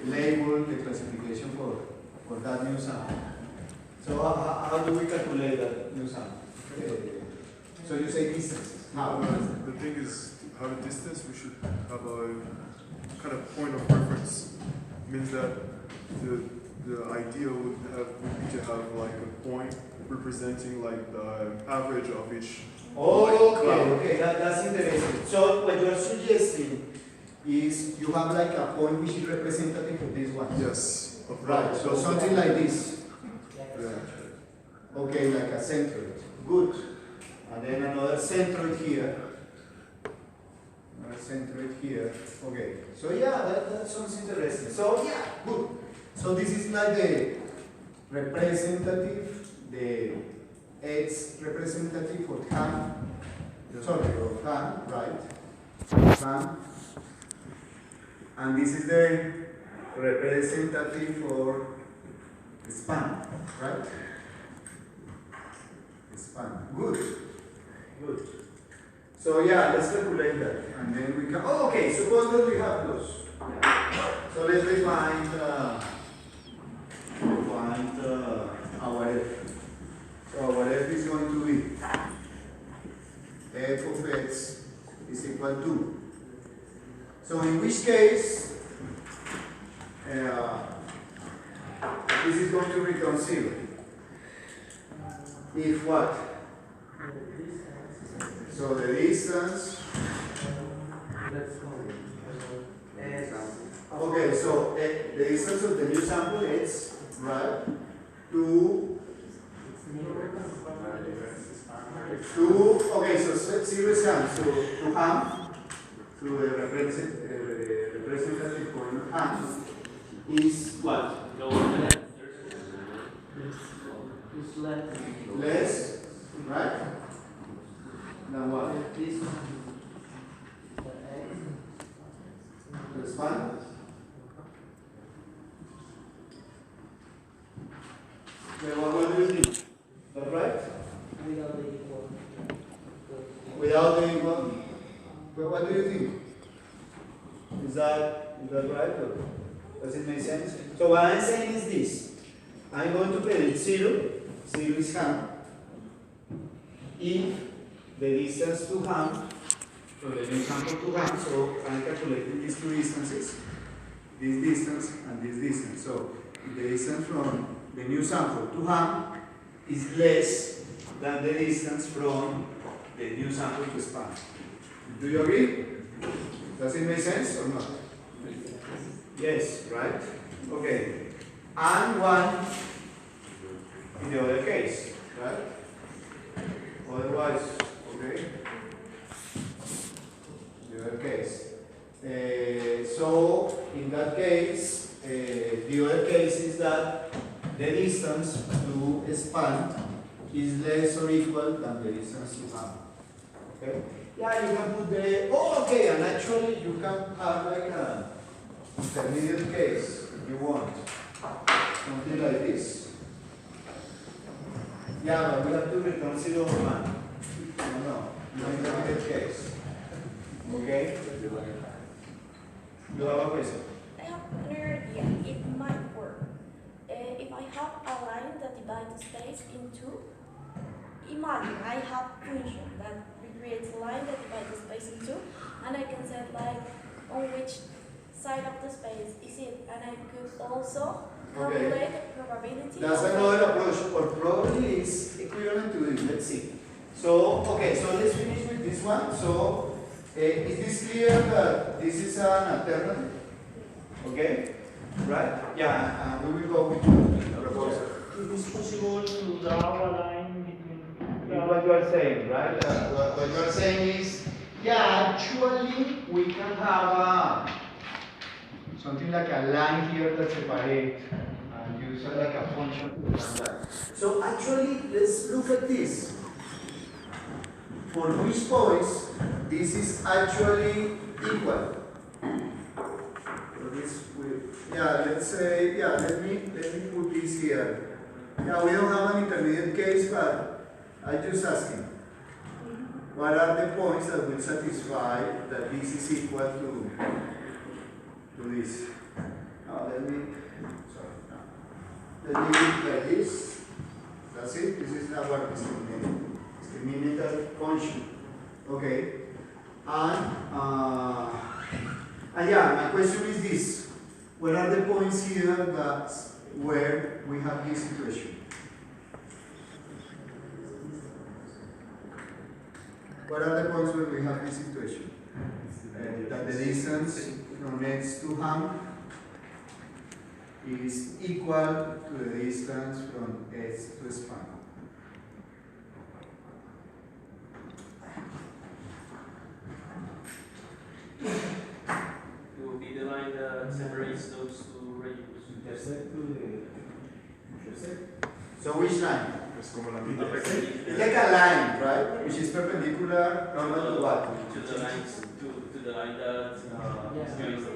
label, the classification for that new sample. So how do we calculate that new sample? So you say distances. How? The thing is, to have a distance, we should have a kind of point of reference. It means that the idea would be to have like a point representing like the average of each. Okay, that's interesting. So what you're suggesting is you have like a point which is representative of this one. Yes. Right. So something like this. Yeah. Okay, like a centroid. Good. And then another centroid here. Another centroid here. Okay. So yeah, that sounds interesting. So yeah, good. So this is like the representative, the X representative for hand. Sorry, for hand, right? Hand. And this is the representative for span, right? Span. Good. Good. So yeah, let's calculate that, and then we can. Oh, okay. Suppose that we have those. So let's define our f. So our f is going to be f of x is equal to. So in which case, this is going to return 0. If what? So the distance. Okay, so the distance of the new sample is right to Okay, so serious ham. So to ham, to the representative point of ham is what? Less, right? Than what? This one. What do you think? Is that right? Without the equal. But what do you think? Is that right? Or does it make sense? So what I'm saying is this. I'm going to predict 0. 0 is ham. If the distance to ham, so the new sample to ham, so I'm calculating these two distances, this distance and this distance. So the distance from the new sample to ham is less than the distance from the new sample to span. Do you agree? Does it make sense or not? Yes, right? Okay. And one in the other case, right? Otherwise, okay? The other case. So, in that case, the other case is that the distance to span is less or equal than the distance to ham. Okay? Yeah, you can put the, okay, and actually you can have like an intermediate case if you want. Something like this. Yeah, but we have to return 0 or 1. No intermediate case. Okay? You have a question? I have another idea. It might work. If I have a line that divides the space in two, imagine I have a function that recreates a line that divides the space in two, and I can set like on which side of the space is it, and I could also calculate the probability. That's another approach, or probably is equivalent to this. Let's see. So, okay, so let's finish with this one. So, is this clear that this is an alternative? Okay? Right? Yeah, and we will go with the proposal. It is possible to draw a line between. What you are saying, right? What you are saying is, yeah, actually, we can have something like a line here that separates and use it like a function. So actually, let's look at this. For which points this is actually equal? For this, let's say, let me put this here. Yeah, we don't have an intermediate case, but I'm just asking. What are the points that will satisfy that this is equal to this? Let me do it like this. That's it. This is our discriminator function. Okay. And yeah, my question is this. What are the points here that's where we have this situation? What are the points where we have this situation? That the distance from X to ham is equal to the distance from S to span. It will be the line that separates those two radius. Intersect to the intersect. So which line? Es como la It's like a line, right? Which is perpendicular normal to what? To the lines, to the line that is going to.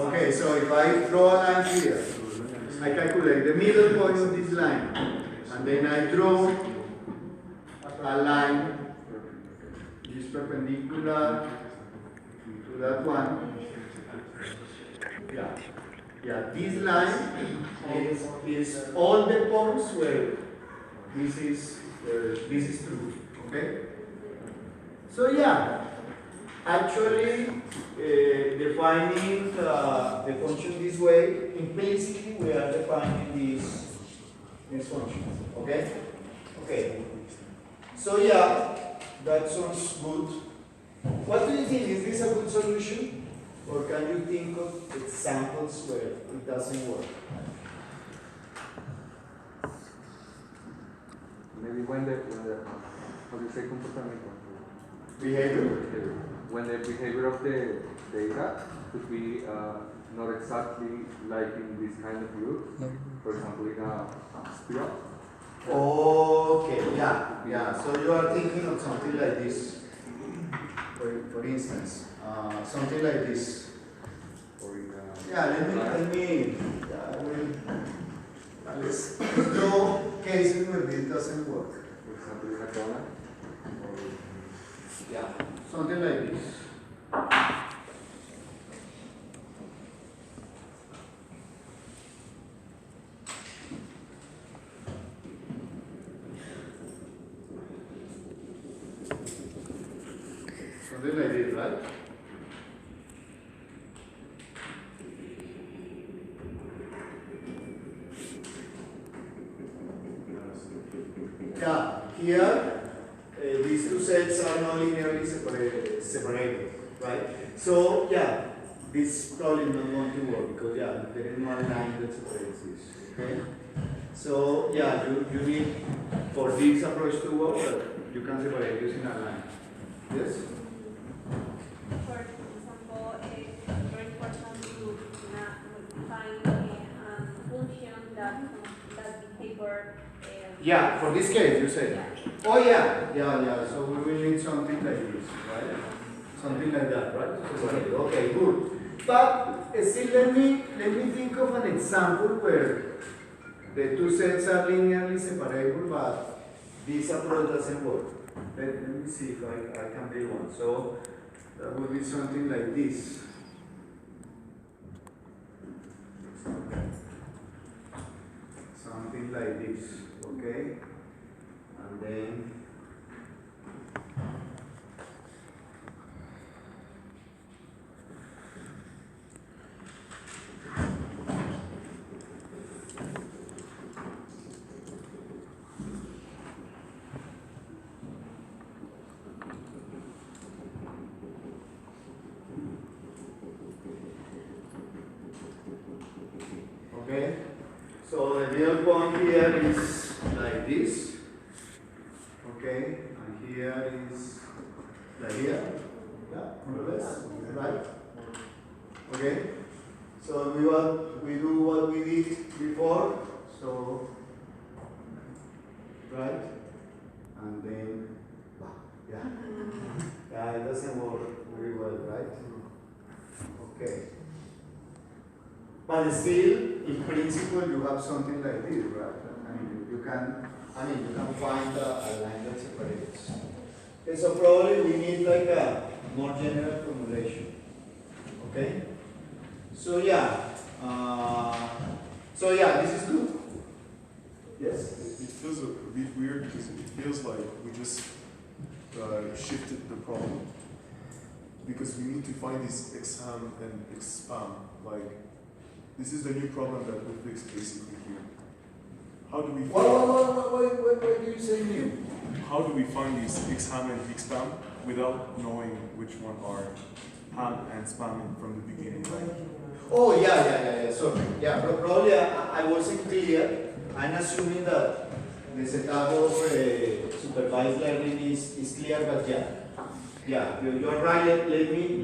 Okay, so if I draw a line here, I calculate the middle point of this line, and then I draw a line which is perpendicular to that one. Yeah, this line is all the points where this is true. Okay. So yeah, actually defining the function this way, implicitly we are defining this function. Okay. Okay. So yeah, that sounds good. What do you think? Is this a good solution? Or can you think of examples where it doesn't work? Maybe when the how do you say comportamiento? Behavior. When the behavior of the data could be not exactly like in this kind of group, for example, in a spiral. Okay, yeah. So you are thinking of something like this. For instance, something like this. Or in a, Yeah, let's draw cases where this doesn't work. for example, in a donut. Or, Yeah, something like this. Something like this, right? Yeah, here these two sets are not linearly separated, right? So yeah, this probably not going to work because yeah, there is no line that separates this. Okay. So yeah, you need for this approach to work, you can separate using a line. Yes. For example, it's very important to find a function that behavior. Yeah, for this case, you say. Oh yeah. So we will need something like this, right? Something like that, right? Okay, good. But still, let me think of an example where the two sets are linearly separable, but this approach doesn't work. Let me see if I can build one. So that would be something like this. Something like this, okay? And then okay, so the middle point here is like this, okay, and here is like here, yeah, more or less, right? Okay, so we do what we did before, so right, and then yeah, it doesn't work very well, right? Okay. But still, in principle, you have something like this, right? You can find a line that separates. Okay, so probably we need like a more general formulation. Okay? So yeah, this is good. Yes? It feels a bit weird because it feels like we just shifted the problem. Because we need to find this exam and expand, like, this is the new problem that we fix basically here. How do we find... What do you say new? How do we find these exam and expand without knowing which one are ham and spam from the beginning? Like, Oh, yeah. So, yeah, probably I wasn't clear. I'm assuming that the setup of supervised learning is clear, but yeah, you're right. Let me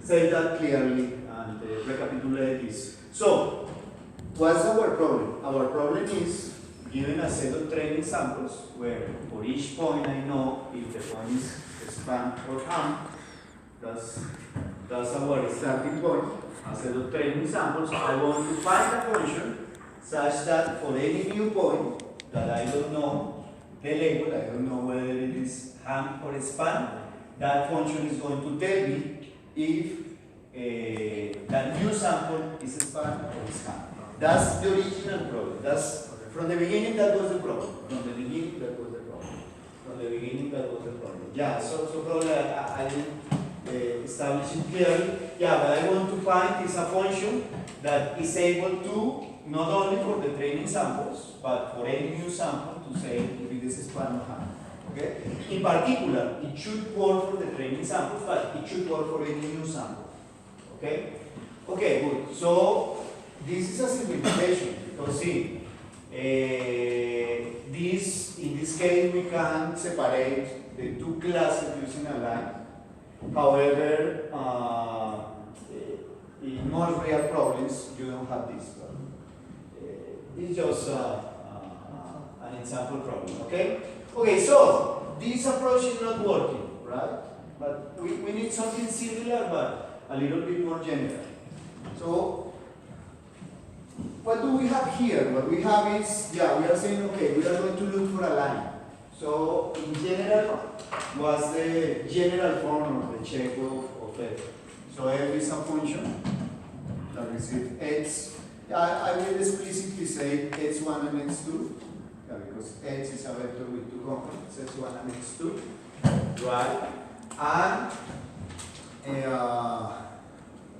say that clearly and recapitulate this. So, what's our problem? Our problem is given a set of training samples where for each point I know if the point is spam or ham. That's our starting point. A set of training samples. I want to find a function such that for any new point that I don't know the label, I don't know whether it is ham or spam, that function is going to tell me if that new sample is spam or is ham. That's the original problem. That's from the beginning that was the problem. Yeah, so probably I didn't establish it clearly. Yeah, but I want to find is a function that is able to, not only for the training samples, but for any new sample to say if it is spam or ham. Okay? In particular, it should work for the training samples, but it should work for any new sample. Okay? Okay, good. So this is a simplification Because see, in this case we can separate the two classes using a line. However, in most real problems you don't have this problem. It's just an example problem, okay? Okay, so this approach is not working, right? But we need something similar but a little bit more general. So, what do we have here? What we have is, we are saying, okay, we are going to look for a line. So, in general, what's the general form of the Chekhov of f? So, f is a function that receives x. I will explicitly say x1 and x2, because x is a vector with two components, x1 and x2, right?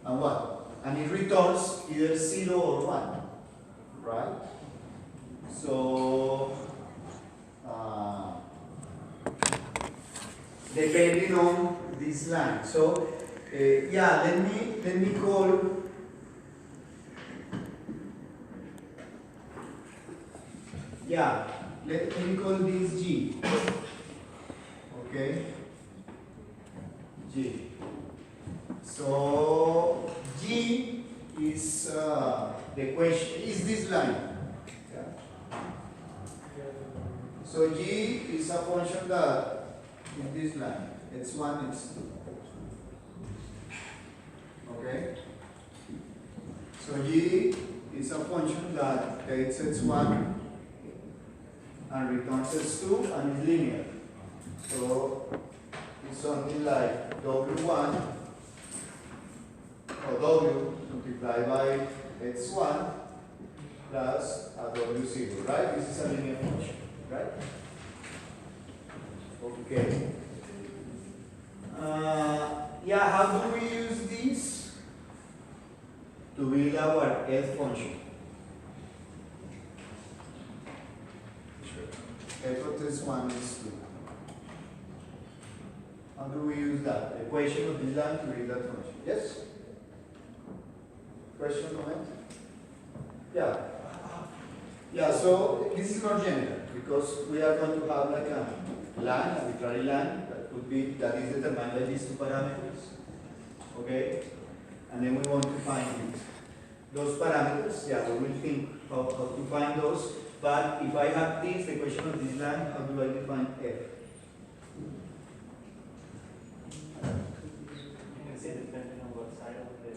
And what? And it returns either 0 or 1, right? So, depending on this line. So, let me call. Let me call this G. Okay? G. So, G is the question, is this line. So, G is a function that is this line. X1, X2. Okay? So, G is a function that takes X1 and returns S2 and is linear. So it's something like W1 or W multiplied by X1 plus a W0, right? This is a linear function, right? Okay. How do we use this to build our F function? F of this one is 2. How do we use that? The equation of this line to build that function. Yes? Question, comment? So this is not general because we are going to have like a line, arbitrary line that is determined by these two parameters. Okay? And then we want to find those parameters. We will think how to find those. But if I have this, the equation of this line, how do I define f? You can say depending on what side of the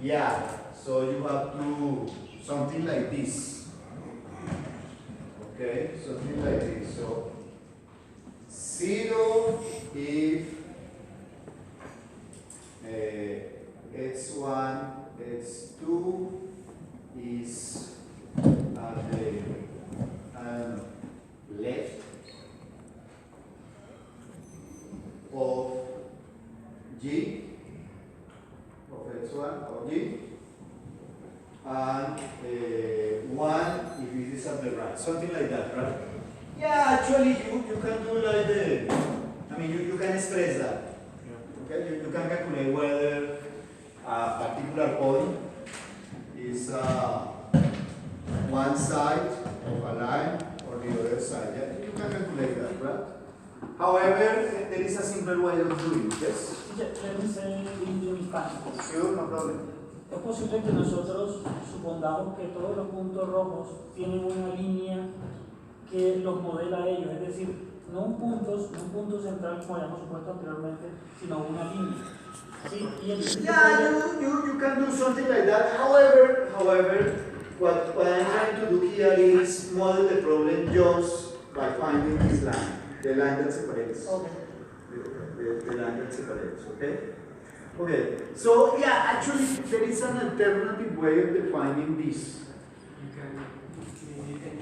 line. So you have to, something like this. Okay, something like this. So 0 if x1, x2 is at the left of G, of x1 or G, and 1 if it is at the right, something like that, right? Actually you can do like you can express that. Okay, you can calculate whether a particular point is one side of a line or the other side. You can calculate that, right? However, there is a simple way of doing it, yes? Let me say in mecánicos. Sure, no problem. Es posible que nosotros supongamos que todos los puntos rojos tienen una línea que los modela a ellos, es decir, no un punto central como habíamos supuesto anteriormente, sino una línea. ¿Sí? You can do something like that. However, what I'm trying to do here is model the problem just by finding this line, the line that separates. Okay. The line that separates, okay? Okay, so actually there is an alternative way of defining this. You can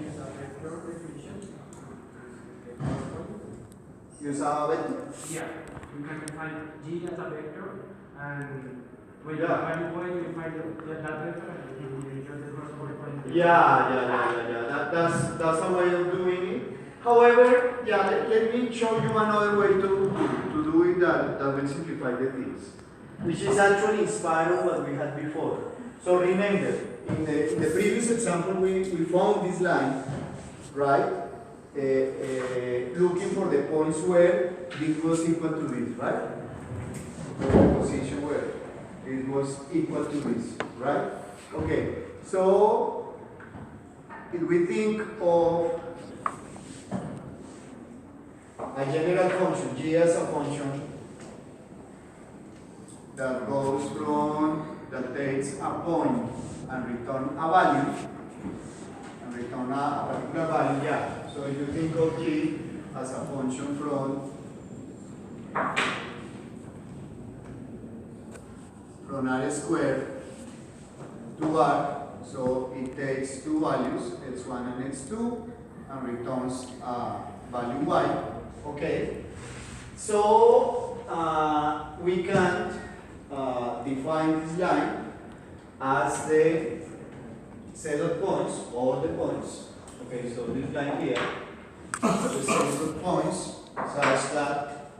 use a vector definition. Use a vector? You can define G as a vector, and when you Yeah. find point, you find that vector, and you just the corresponding point. That's a way of doing it. However, let me show you another way to do it that will simplify the things. which is actually inspired of what we had before. So remember, in the previous example, we found this line, right? Looking for the points where this was equal to this, right? So the position where it was equal to this, right? Okay, so if we think of a general function, g as a function that goes from, that takes a point and return a value, and return a particular value, yeah. So if you think of g as a function from r squared to r, so it takes two values, x1 and x2, and returns value y. Okay, so we can define this line as the set of points, all the points. Okay, so this line here, the set of points such that,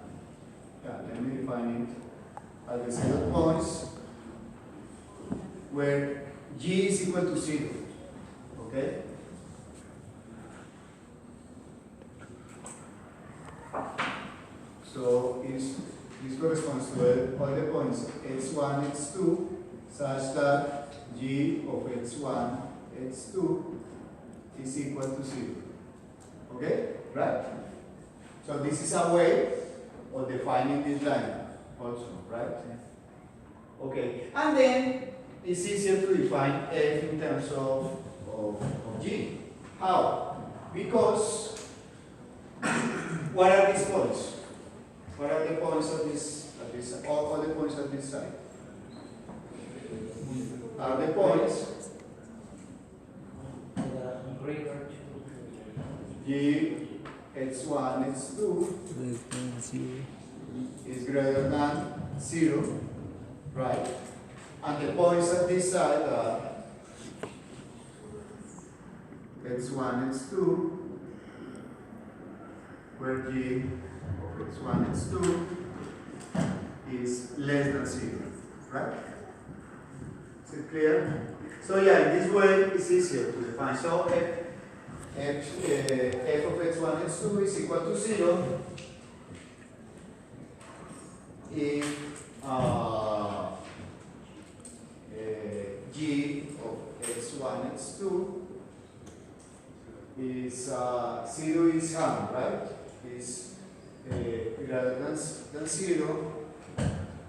yeah, let me define it as the set of points where g is equal to 0. Okay? So this corresponds to all the points x1, x2, such that g of x1, x2 is equal to 0. Okay? Right? So this is a way of defining this line also, right? Okay. And then it's easier to define f in terms of g. How? Because what are these points? What are the points of this all the points at this side? Are the points g x1, x2 is greater than 0, right? And the points at this side are x1, x2, where g of x1, x2 is less than 0, right? Is it clear? So yeah, in this way it's easier to define. So f of x1, x2 is equal to 0 if g of x1, x2 is 0 is harm, right? Is greater than 0,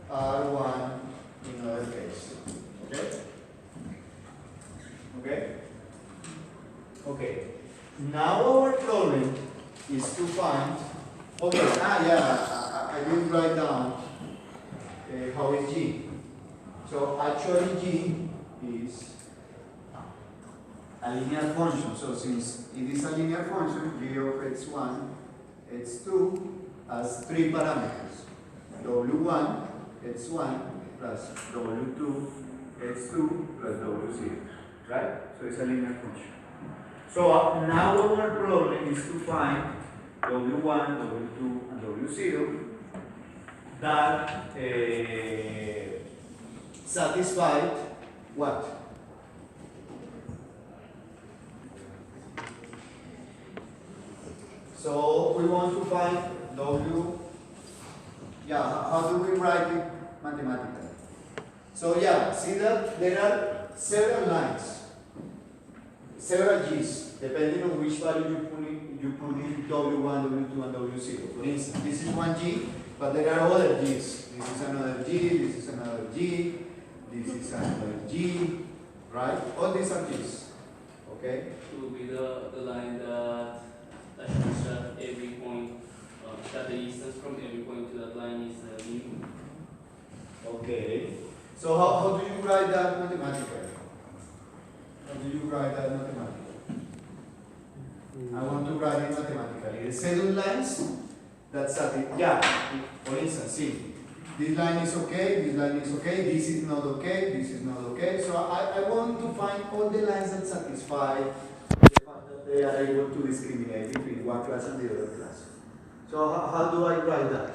R1 in other case. Okay? Okay? Okay. Now our problem is to find, okay, I didn't write down how is g. So actually g is a linear function. So since it is a linear function, g of x1, x2 has three parameters. w1, x1 plus w2, x2 plus w0. Right? So it's a linear function. So now our problem is to find w1, w2, and w0 that satisfy what? So we want to find w. Yeah, how do we write it mathematically? So yeah, see that there are several lines, several g's, depending on which value you put in w1, w2, and w0. For instance, this is one g, but there are other g's. This is another g, this is another g, this is another g, right? All these are g's. Okay? It will be the line that shows that every point, that the distance from every point to that line is the mean. Okay. So how do you write that mathematically? How do you write that mathematically? I want to write it mathematically. The second lines that satisfy. Yeah. For instance, see, this line is okay, this line is okay, this is not okay, this is not okay. So I want to find all the lines that satisfy the fact that they are able to discriminate between one class and the other class. So how do I write that?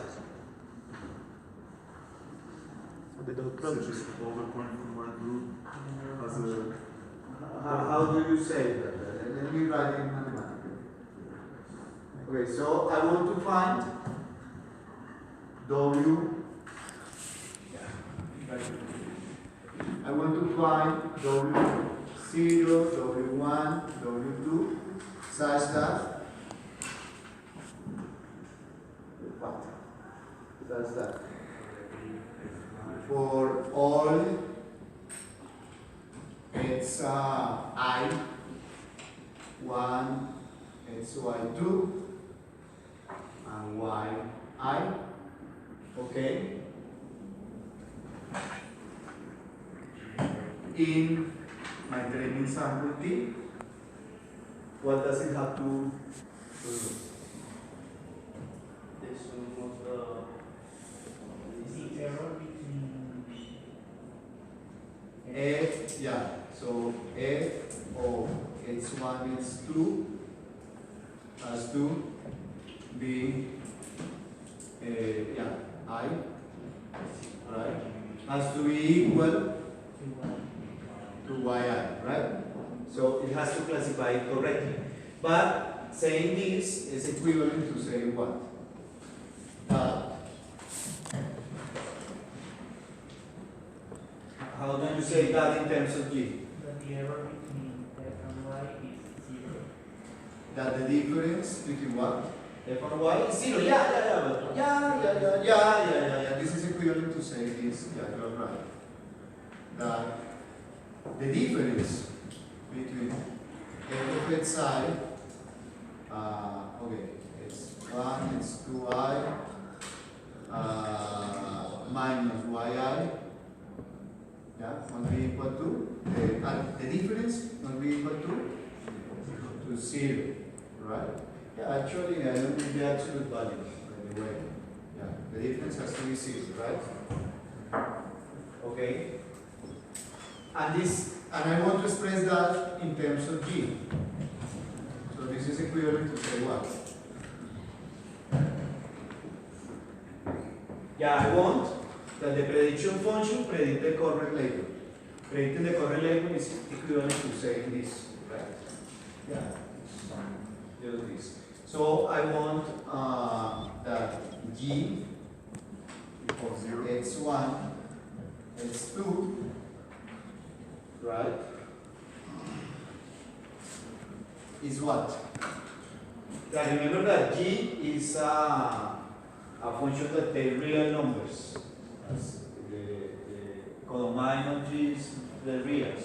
such as all the point from one group as a How do you say that? Let me write in mathematical. Okay, so I want to find W. I want to find W0, W1, W2, such that what? Such that for all it's I, 1, it's Y2, and YI, okay? In my training sample T, what does it have to do? This one was the error between F, yeah, so F of X1 is 2 has to be, I, right? Has to be equal to yi, right? So it has to classify it correctly. But saying this is equivalent to saying what? How do you say that in terms of G? that the error between F and Y is 0. That the difference between what? F and Y is 0. Yeah. This is equivalent to say this. Yeah, you're right. That the difference between F of xi, okay, it's 1, it's 2i, minus yi, yeah, must be equal to, the difference must be equal to 0, right? Yeah, actually, I don't need the absolute value, by the way. Yeah, the difference has to be 0, right? Okay. And I want to express that in terms of G. So this is equivalent to say what? Yeah, I want that the prediction function predict the current label. Predicting the current label is equivalent to saying this, right? Yeah, just this. So I want that G of x1, x2, right, is what? Now remember that G is a function that takes real numbers. As the codomain of G is the reals.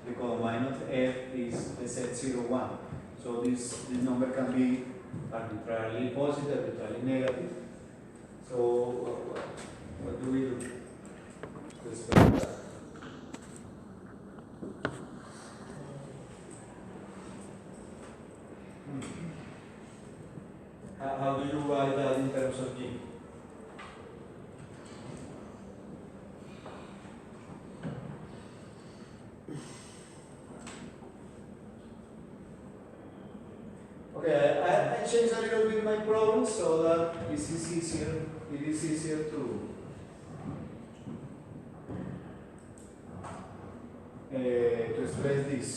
The codomain of F is the set 0, 1. So this number can be arbitrarily positive, arbitrarily negative. So what do we do to explain that? How do you write that in terms of G? Okay, I changed a little bit my problem so that this is easier. It is easier to express this.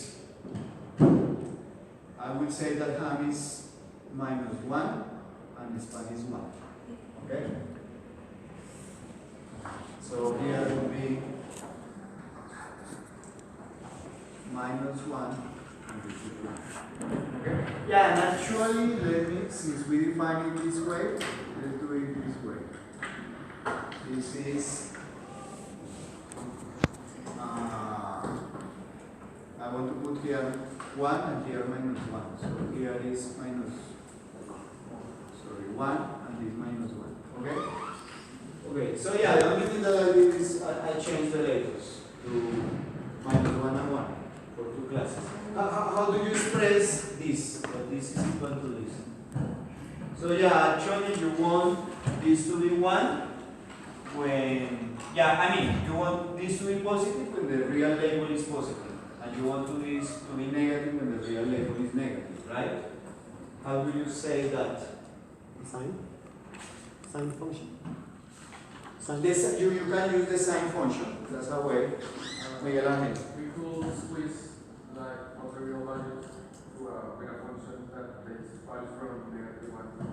I will say that ham is minus 1 and span is 1. Okay? So here will be minus 1 and this is 1. Okay? Yeah, and actually, let me, since we define it this way, let's do it this way. This is, I want to put here 1 and here minus 1. So here is minus, 1 and this minus 1. Okay? Okay, so yeah, the only thing that I did is I changed the labels to minus 1 and 1 for two classes. How do you express this? That this is equal to this. So yeah, actually you want this to be 1 when, you want this to be positive when the real label is positive. And you want this to be negative when the real label is negative, right? How do you say that? Sine function. This, you can use the sine function. That's a way. Miguel Ángel. We could squeeze like other real values to a function that takes values from -1.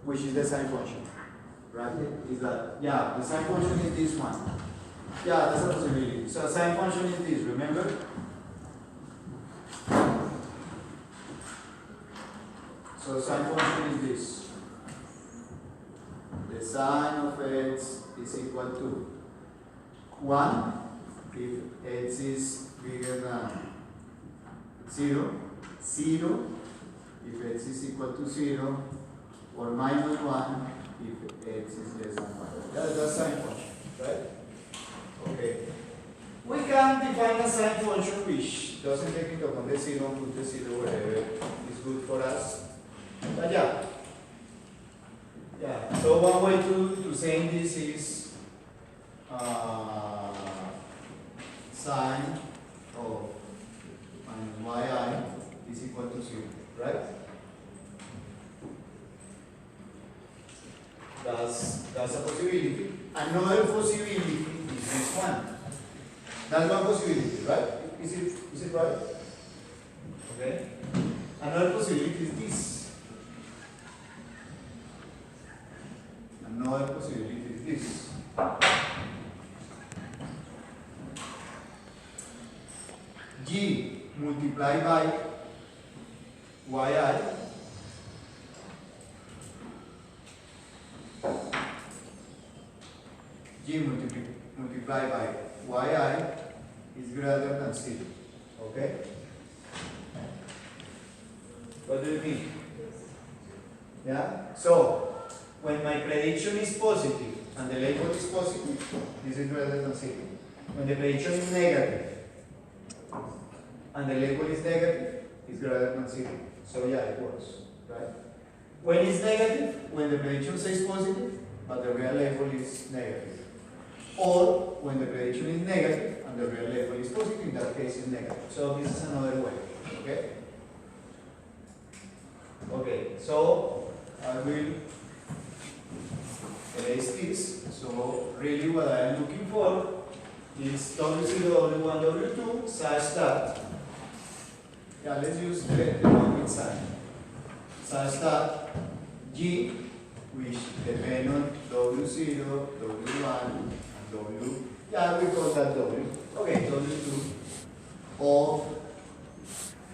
Which is the sine function, right? Is that, yeah, the sine function is this one. Yeah, that's a possibility. So sine function is this, remember? So sine function is this. The sine of x is equal to 1 if x is bigger than 0, 0 if x is equal to 0, or minus 1 if x is less than 1. That's sine function, right? Okay. We can define a sine function which doesn't take into account the 0 and put the 0 wherever is good for us. But yeah. Yeah. So one way to say this is sine of minus yi is equal to 0, right? That's a possibility. Another possibility is this one. That's one possibility, right? Is it right? Okay. Another possibility is this. Another possibility is this. G multiplied by yi G multiplied by yi is greater than 0. Okay? What do you mean? Yeah? So, when my prediction is positive and the label is positive, this is greater than 0. When the prediction is negative and the label is negative, it's greater than 0. So yeah, it works. Right? When it's negative, when the prediction says positive, but the real label is negative. Or when the prediction is negative and the real label is positive, in that case it's negative. So this is another way. Okay? Okay, so I will erase this. So really what I am looking for is W0, W1, W2 such that, yeah, let's use the one with sign, such that G, which depend on W0, W1, and W, yeah, we call that W. Okay, W2 of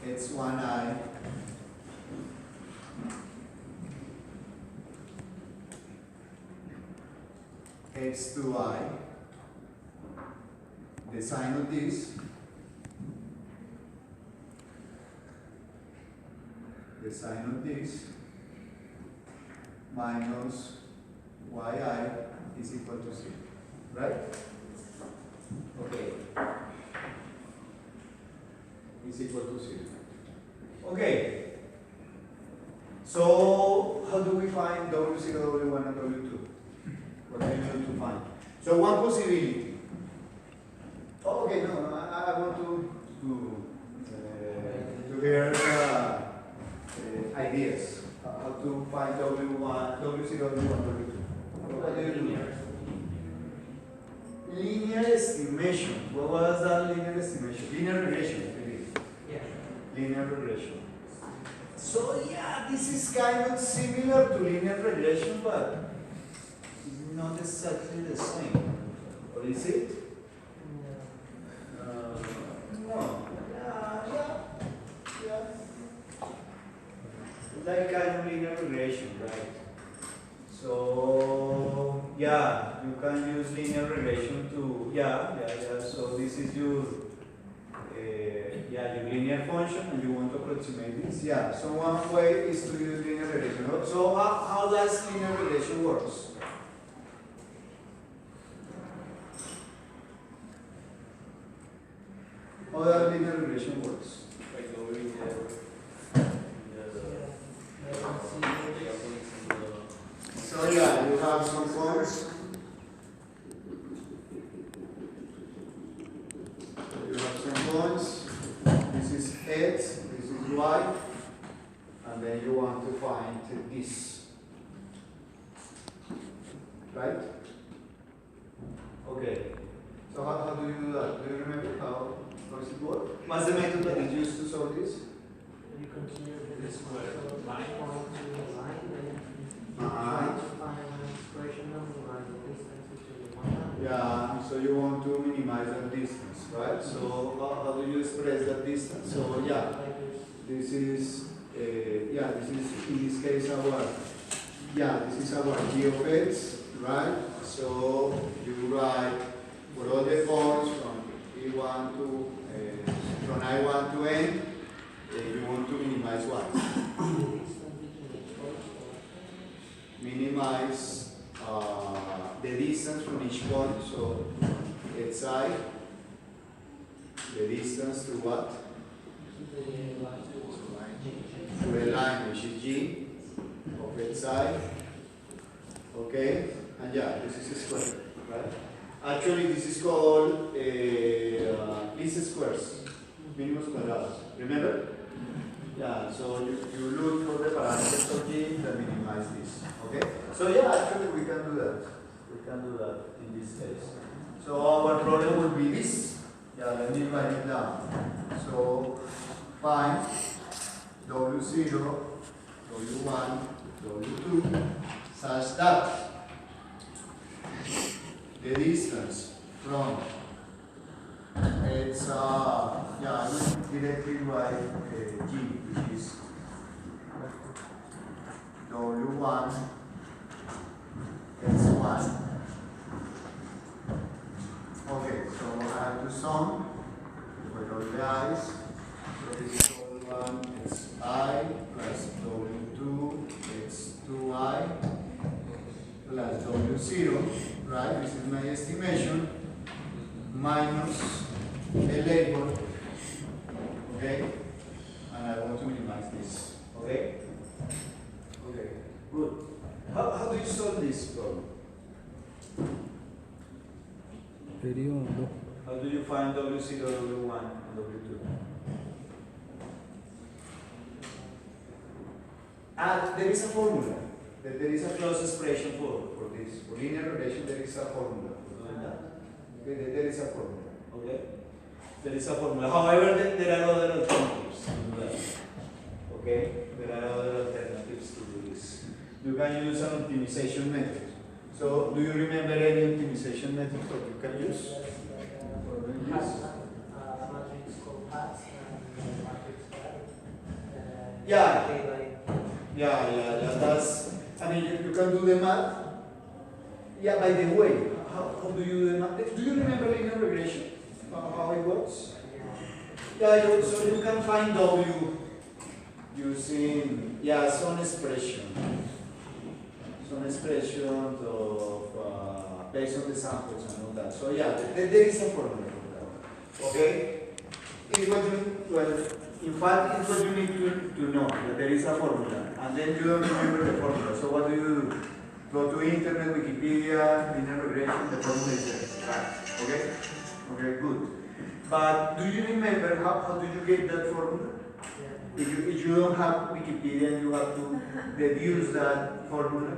X1I X2I, the sign of this, the sign of this, minus yi is equal to 0, right? Okay. Is equal to 0. Okay. So, how do we find W0, W1, and W2? What are you going to find? So, one possibility. Oh, okay, no, I want to hear ideas. How to find W1, W0, W1, W2. What do you do? Linear estimation. What was that linear estimation? Linear regression, I believe. Yeah. Linear regression. So yeah, this is kind of similar to linear regression, but it's not exactly the same. Or is it? No. Yeah. Like kind of linear regression, right? So yeah, you can use linear regression to So this is your your linear function, and you want to approximate this. Yeah. So one way is to use linear regression. So how does linear regression works? How does linear regression works? So yeah, you have some points. You have some points. This is X, this is Y, and then you want to find this. Right? Okay. So how do you do that? Do you remember how does it work? What's the method that is used to solve this? You continue with this square line point to the line, and you try to find an expression of the line distance between the one. Yeah, so you want to minimize that distance, right? So how do you express that distance? So yeah, this is in this case our this is our g of x, right? So you write for all the points from E1 to from I1 to N, you want to minimize what? Minimize the distance from each point. So xi, the distance to what? To a line which is g of xi. Okay, and yeah, this is a square, right? Actually, this is called least squares, mínimos cuadrados. Remember? Yeah, so you look for the parameters of g that minimize this. Okay? So yeah, actually we can do that. We can do that in this case. So our problem would be this. Yeah, let me write it down. So find W0, W1, W2 such that the distance from it's I will directly write G, which is W1 x1. Okay, so I have to sum with all the i's. So this is W1 xi plus W2 x2i plus W0, right? This is my estimation, minus a label, okay? And I want to minimize this, okay? Okay, good. How do you solve this problem? How do you find W0, W1, and W2? There is a formula. There is a closed expression for this. For linear relation, there is a formula for doing that. Okay, there is a formula. Okay? There is a formula. However, there are other alternatives to do that. Okay? There are other alternatives to do this. You can use an optimization method. So, do you remember any optimization method that you can use? For doing this? Yeah, that's, I mean, you can do the math. Yeah, by the way, how do you do the math? Do you remember linear regression? How it works? Yeah, so you can find W using, some expression. Some expression of, based on the samples and all that. So yeah, there is a formula for that. Okay? In fact, it's what you need to know, that there is a formula, and then you don't remember the formula. So what do? Go to internet, Wikipedia, linear regression, the formula is there. Right. Okay? Okay, good. But do you remember how do you get that formula? Yeah. If you don't have Wikipedia, you have to deduce that formula.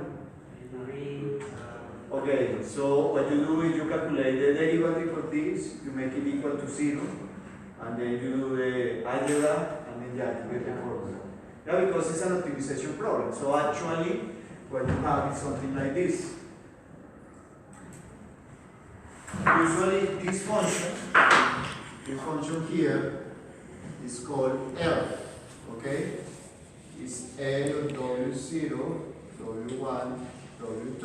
Okay, so what you do is you calculate the derivative of this, you make it equal to 0. And then you do the algebra, and then you get the formula. Yeah, because it's an optimization problem. So actually, what you have is something like this. Usually, this function here, is called L. Okay, it's L of W0, W1, W2,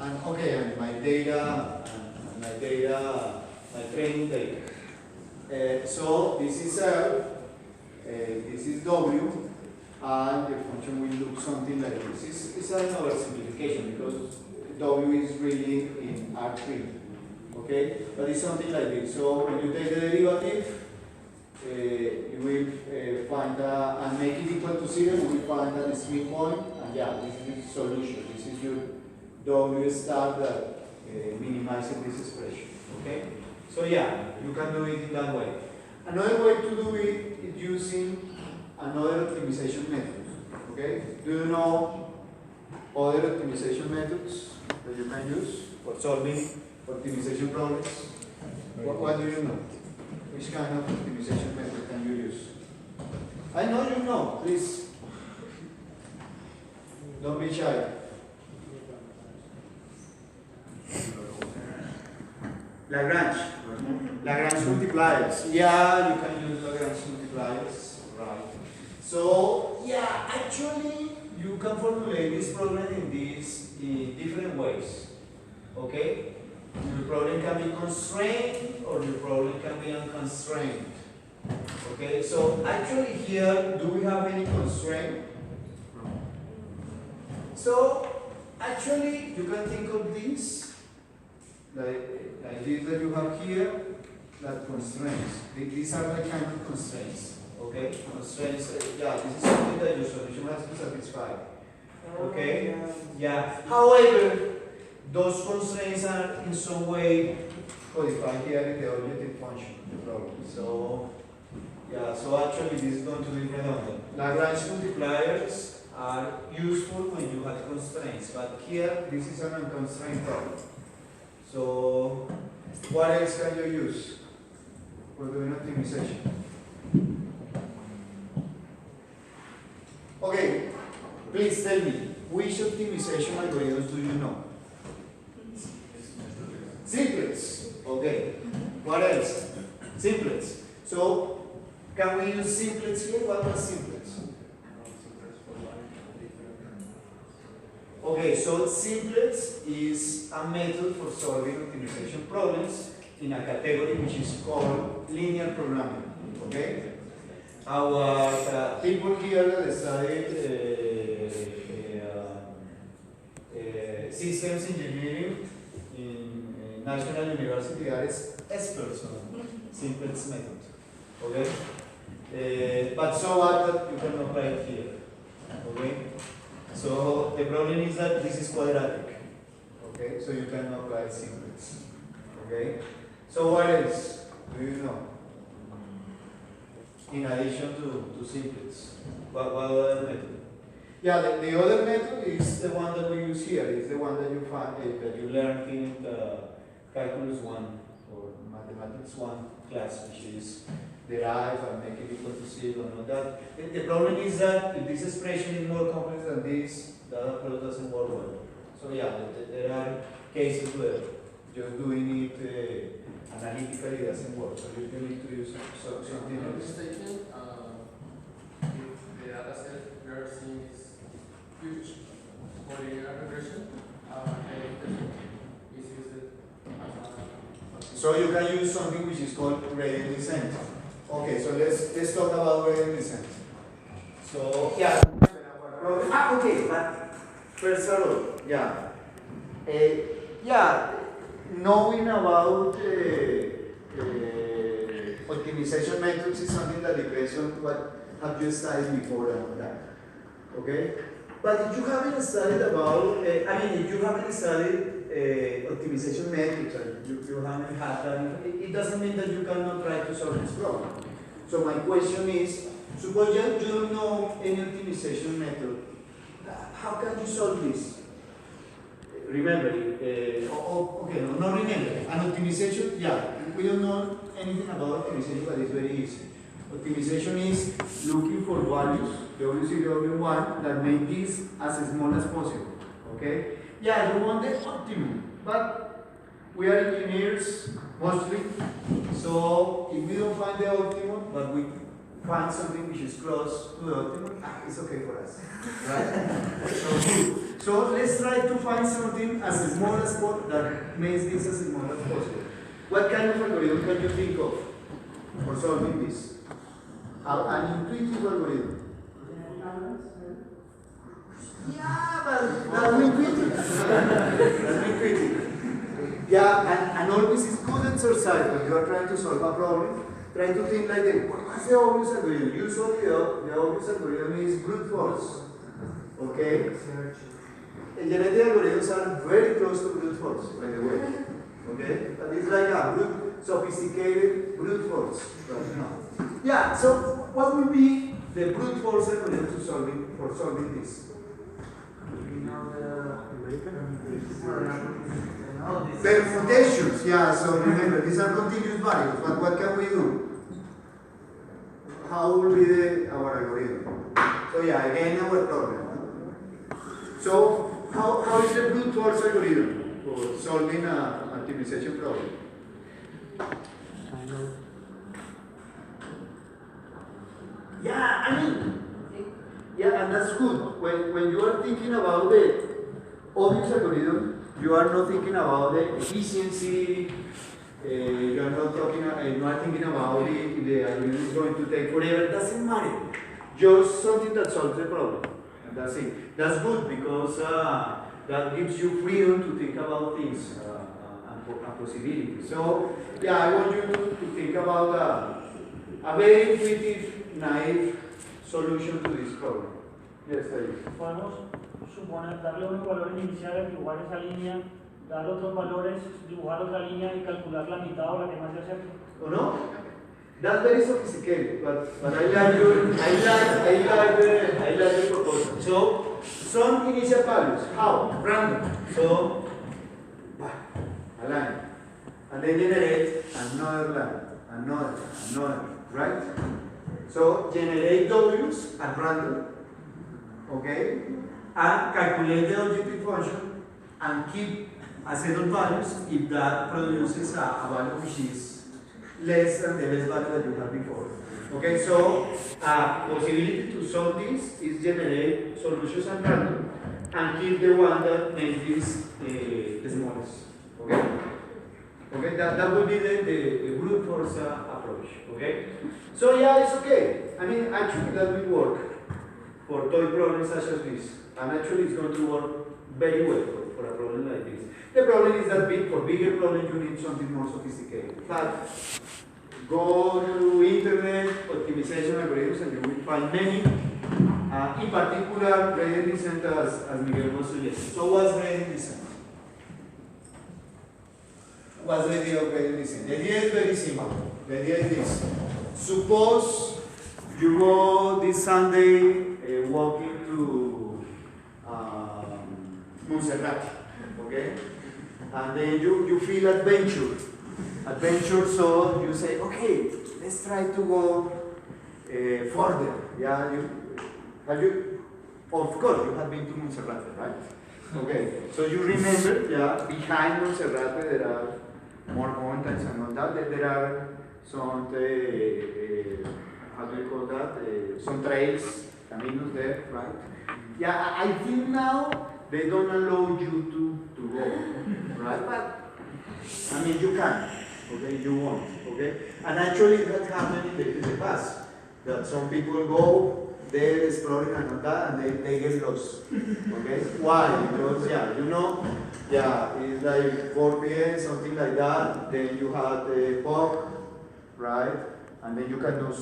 and okay, and my training data. So this is L, this is W, and the function will look something like this. It's an oversimplification because W is really in R3, okay? But it's something like this. So when you take the derivative, you will find and make it equal to 0, you will find an extreme point, and yeah, this is the solution. This is your W star that minimizing this expression, okay? So yeah, you can do it in that way. Another way to do it is using another optimization method. Okay? Do you know other optimization methods that you can use for solving Optimization problems. What do you know? Which kind of optimization method can you use? I know you know, please. Don't be shy. Lagrange multipliers. Yeah, you can use Lagrange multipliers, right? So, yeah, actually, you can formulate this problem in different ways. Okay? Your problem can be constrained or your problem can be unconstrained. Okay, so actually here, do we have any constraint? So, actually, you can think of this like this that you have here, that constraints. These are the kind of constraints. Okay, constraints. Yeah, this is something that your solution has to satisfy. Okay, yeah. However, those constraints are in some way codified here in the objective function of the problem. So, yeah, so actually this is going to be redundant. Lagrange multipliers are useful when you have constraints, but here this is an unconstrained problem. So, what else can you use for doing optimization? Okay, please tell me, which optimization algorithms do you know? Simplets. Okay. What else? Simplets. So, can we use simplets here? What are simplets? Okay, so simplets is a method for solving optimization problems in a category which is called linear programming. Okay? Our people here that studied systems engineering in National University are experts on simplets method. Okay? But so what that you can apply it here. Okay? So the problem is that this is quadratic. Okay? So you can apply simplets. Okay? So what else do you know? In addition to simplets. What other method? Yeah, the other method is the one that we use here. It's the one that you find that you learned in the Calculus 1 or Mathematics 1 class, which is derive and make it equal to 0 and all that. The problem is that if this expression is more complex than this, the approach doesn't work well. So yeah, there are cases where just doing it analytically doesn't work. So you need to use something else. If the data set we are seeing is huge for linear regression, is used as so you can use something which is called gradient descent. Okay, so let's talk about gradient descent. So yeah, okay, but first of all, yeah, knowing about optimization methods is something that depends on what have you studied before and all that. Okay, but if you haven't studied about, if you haven't studied optimization methods, or you haven't had that, it doesn't mean that you cannot try to solve this problem. So my question is, suppose you don't know any optimization method, how can you solve this? Remember, not remember, an optimization, yeah, we don't know anything about optimization, but it's very easy. Optimization is looking for values, W0, W1, that make this as small as possible, okay? Yeah, you want the optimum, but we are engineers mostly, so if we don't find the optimum, but we find something which is close to the optimum, it's okay for us, right? So let's try to find something as small as possible that makes this as small as possible. What kind of algorithm can you think of for solving this? An intuitive algorithm. Yeah, but that's intuitive. That's intuitive. Yeah, and always is good exercise when you are trying to solve a problem. Try to think like this. What's the obvious algorithm? Usually the obvious algorithm is brute force. Okay? Genetic algorithms are very close to brute force, by the way. Okay? But it's like a sophisticated brute force. Yeah, so what would be the brute force algorithm for solving this? We know the Permutations, yeah, so remember, these are continuous variables, but what can we do? How will be our algorithm? So yeah, again, our problem. So, how is the brute force algorithm for solving a optimization problem? Yeah, I mean, yeah, and that's good. When you are thinking about the obvious algorithm, you are not thinking about the efficiency. You are not thinking about if the algorithm is going to take forever. It doesn't matter. Just something that solves the problem. And that's it. That's good because that gives you freedom to think about things and possibilities. So, yeah, I want you to think about a very intuitive, naive solution to this problem. Yes, David. Podemos suponer, darle unos valores iniciales, dibujar esa línea, dar otros valores, dibujar otra línea y calcular la mitad o la que más se acerque. ¿O no? That's very sophisticated, but I like the proposal. So, some initial values. How? Random. So, a line. And then generate another line, another, right? So, generate W's at random. Okay? And calculate the objective function and keep a set of values if that produces a value which is less than the best value that you had before. Okay, so a possibility to solve this is generate solutions at random and keep the one that makes this the smallest. Okay? Okay, that would be the brute force approach. Okay? So yeah, it's okay. I mean, actually that will work for toy problems such as this. And actually it's going to work very well for a problem like this. The problem is that for bigger problems you need something more sophisticated. But go to internet optimization algorithms and you will find many. In particular, gradient descent as Miguel was suggesting. So what's gradient descent? What's the idea of gradient descent? The idea is very simple. The idea is this. Suppose you go this Sunday walking to Montserrat, okay? And then you feel adventure, so you say, okay, let's try to go further. Yeah, of course, you have been to Montserrat, right? Okay, so you remember, yeah, behind Montserrat there are more mountains and all that. There are some, how do you call that? Some trails, caminos there, right? Yeah, I think now they don't allow you to go, right? But, I mean, you can, okay, you won't, okay? And actually that happened in the past, that some people go there exploring and all that, and they get lost, okay? Why? Because, yeah, you know, yeah, it's like 4 p.m., something like that, then you have the fog, right? And then you cannot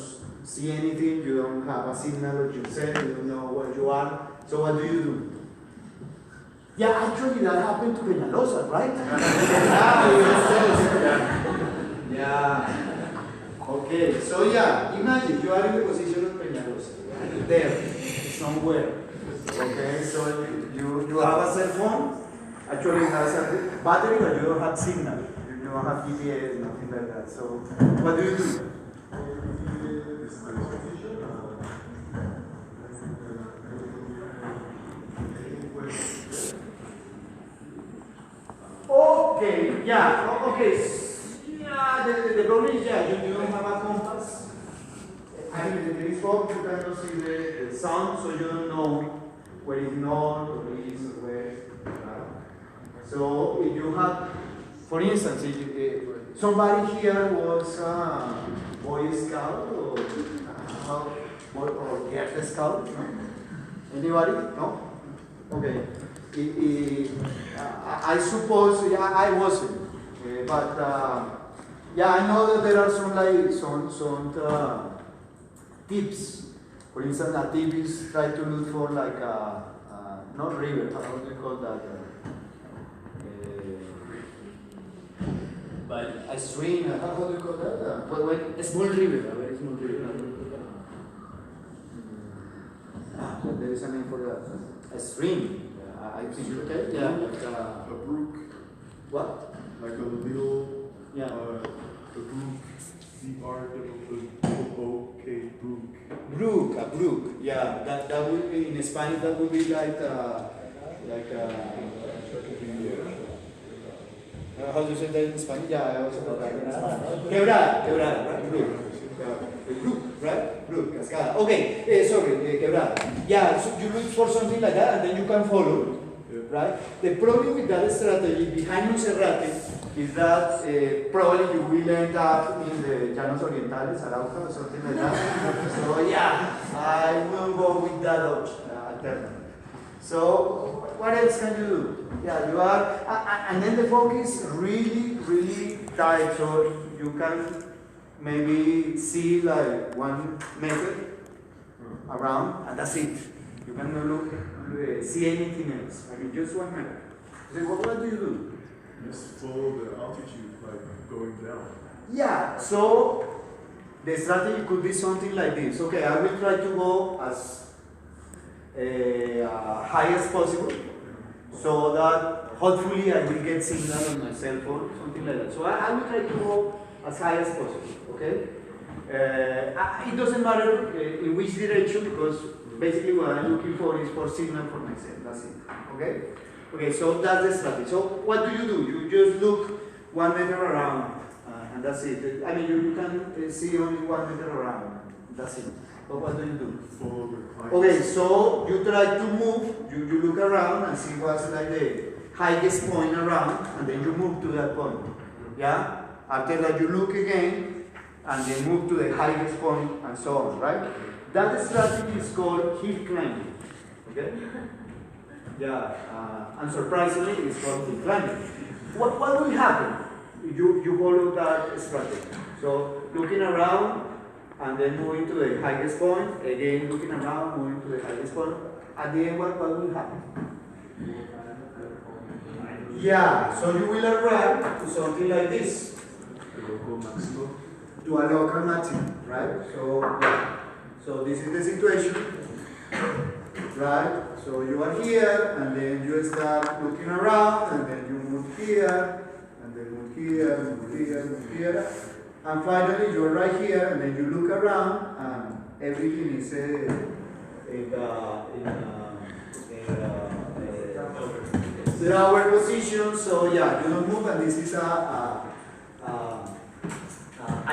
see anything, you don't have a signal of yourself, you don't know where you are, so what do? Yeah, actually that happened to Peñalosa, right? Yeah. Okay, so yeah, imagine you are in the position of Peñalosa, right? There, somewhere. Okay, so you have a cell phone, actually it has a battery, but you don't have signal. You don't have GPS, nothing like that. So, what do you do? Okay, yeah, okay. Yeah, the problem is, yeah, you don't have a compass. I mean, the telescope, you cannot see the sun, so you don't know where it's north or east or west. So if you have, for instance, if somebody here was Boy Scout or Girl Scout, no? Anybody? No? Okay. I suppose, yeah, I wasn't, but yeah, I know that there are some tips. For instance, a tip is try to look for like not river, how do you call that? A stream, how do you call that? A small river, a very small river. There is a name for that. A stream. I think, okay? Yeah, like a brook. What? Like a little, yeah. A brook, B-R-O-O-K, brook. Brook, a brook, yeah. That would be, in Spanish, that would be like how do you say that in Spanish? Yeah, I also forgot in Spanish. Quebrada, right? Brook. Brook, right? Brook, cascada. Okay, sorry, quebrada. Yeah, so you look for something like that and then you can follow, right? The problem with that strategy behind Monserrate is that probably you will end up in the Llanos Orientales, Arauca, or something like that. So yeah, I will go with that alternative. So what else can you do? Yeah, you are, and then the focus really, really tight, so you can maybe see like 1 meter around, and that's it. You cannot see anything else. I mean, just 1 meter. So what do you do? Just follow the altitude, like going down. Yeah, so the strategy could be something like this. Okay, I will try to go as high as possible, so that hopefully I will get signal on my cell phone, something like that. So I will try to go as high as possible, okay? It doesn't matter in which direction, because basically what I'm looking for is for signal for myself, that's it, okay? Okay, so that's the strategy. So what do? You just look 1 meter around, and that's it. I mean, you can see only 1 meter around, that's it. But what do? Okay, so you try to move, you look around and see what's like the highest point around, and then you move to that point. Yeah? After that, you look again, and then move to the highest point, and so on, right? That strategy is called hill climbing. Okay? Yeah, unsurprisingly, it's called hill climbing. What will happen if you follow that strategy? So, looking around, and then moving to the highest point, again looking around, moving to the highest point. At the end, what will happen? Yeah, so you will arrive to something like this. To a local maximum, right? So, yeah. So this is the situation, right? So you are here, and then you start looking around, and then you move here, and then move here, move here, move here. And finally, you're right here, and then you look around, and everything is in lower position. So yeah, you don't move, and this is a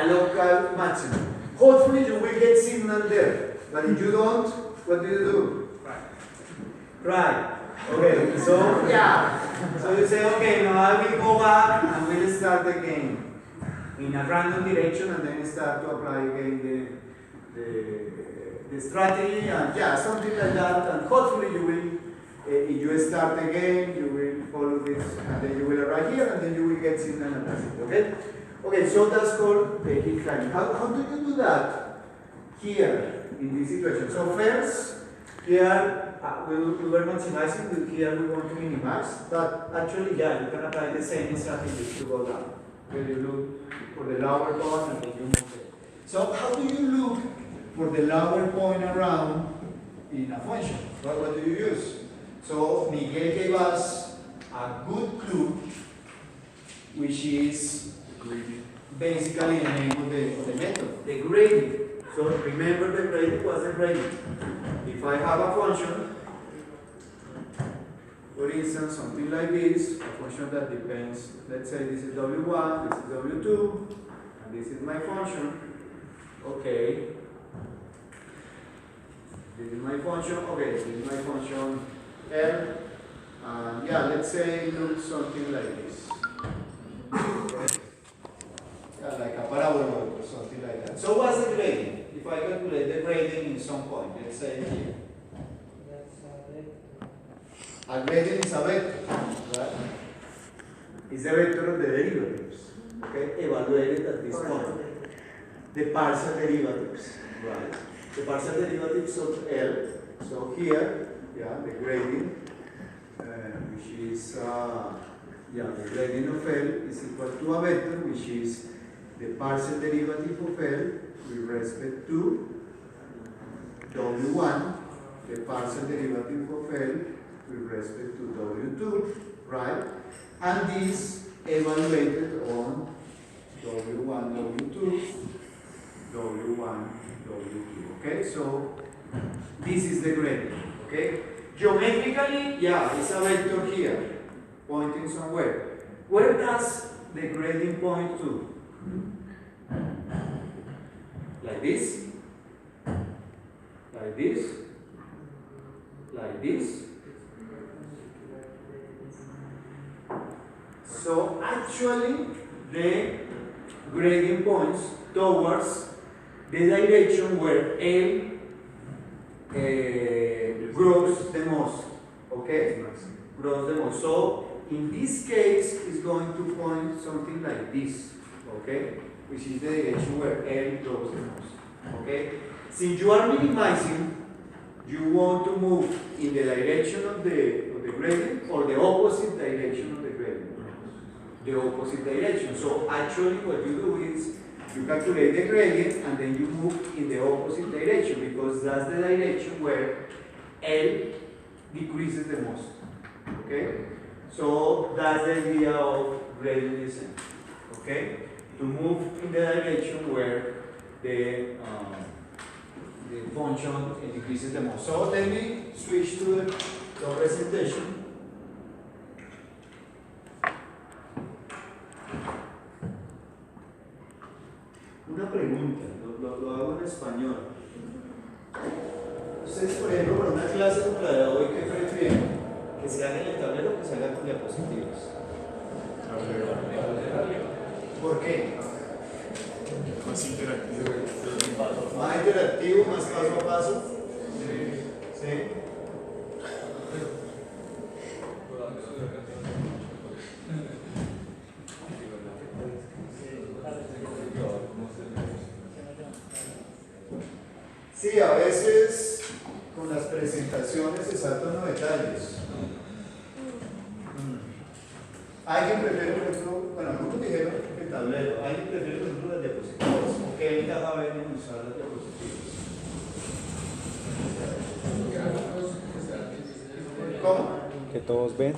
local maximum. Hopefully, you will get signal there. But if you don't, what do? Right. Okay. So yeah. So you say, okay, now I will go back and we'll start again in a random direction, and then start to apply again the strategy, and yeah, something like that. And hopefully you will, if you start again, you will follow this, and then you will arrive here, and then you will get signal, and that's it. Okay. Okay. So that's called the hill climbing. How do you do that here in this situation? So first, here we were maximizing. Here we want to minimize, but actually, yeah, you can apply the same strategy to go down. When you look for the lower point, and then you move it. So how do you look for the lower point around in a function? What do you use? So Miguel gave us a good clue, which is basically the name of the method, the gradient. So remember the gradient. What's the gradient? If I have a function, for instance, something like this, a function that depends, let's say this is W1, this is W2, and this is my function. Okay. This is my function. Okay, this is my function L. And yeah, let's say it looks something like this. Okay. Yeah, like a parabola or something like that. So what's the gradient? If I calculate the gradient in some point, let's say here. A gradient is a vector, right? It's the vector of the derivatives, okay? Evaluated at this point. The partial derivatives, right? The partial derivatives of L. So here, yeah, the gradient, which is, the gradient of L is equal to a vector, which is the partial derivative of L with respect to W1, the partial derivative of L with respect to W2, right? And this evaluated on W1, W2, W1, W2, okay? So this is the gradient, okay? Geometrically, yeah, it's a vector here, pointing somewhere. Where does the gradient point to? Like this, like this, like this. So actually, the gradient points towards the direction where L grows the most, okay? Grows the most. So in this case, it's going to point something like this, okay? Which is the direction where L grows the most, okay? Since you are minimizing, you want to move in the direction of the gradient or the opposite direction of the gradient. The opposite direction. So actually what you do is you calculate the gradient and then you move in the opposite direction because that's the direction where L decreases the most. Okay? So that's the idea of gradient descent. Okay? To move in the direction where the function decreases the most. So let me switch to the representation. Una pregunta, lo hago en español. Ustedes, por ejemplo, para una clase como la de hoy, ¿qué prefieren? ¿Que se haga en el tablero o que se haga con diapositivas? ¿Por qué? Más interactivo. Más interactivo, más paso a paso. ¿Sí? Sí, a veces con las presentaciones se saltan los detalles. Alguien prefiere, por ejemplo, bueno, algunos dijeron que el tablero, alguien prefiere, por ejemplo, las diapositivas. ¿O qué ventaja ven en usar las diapositivas? ¿Cómo? Que todos ven.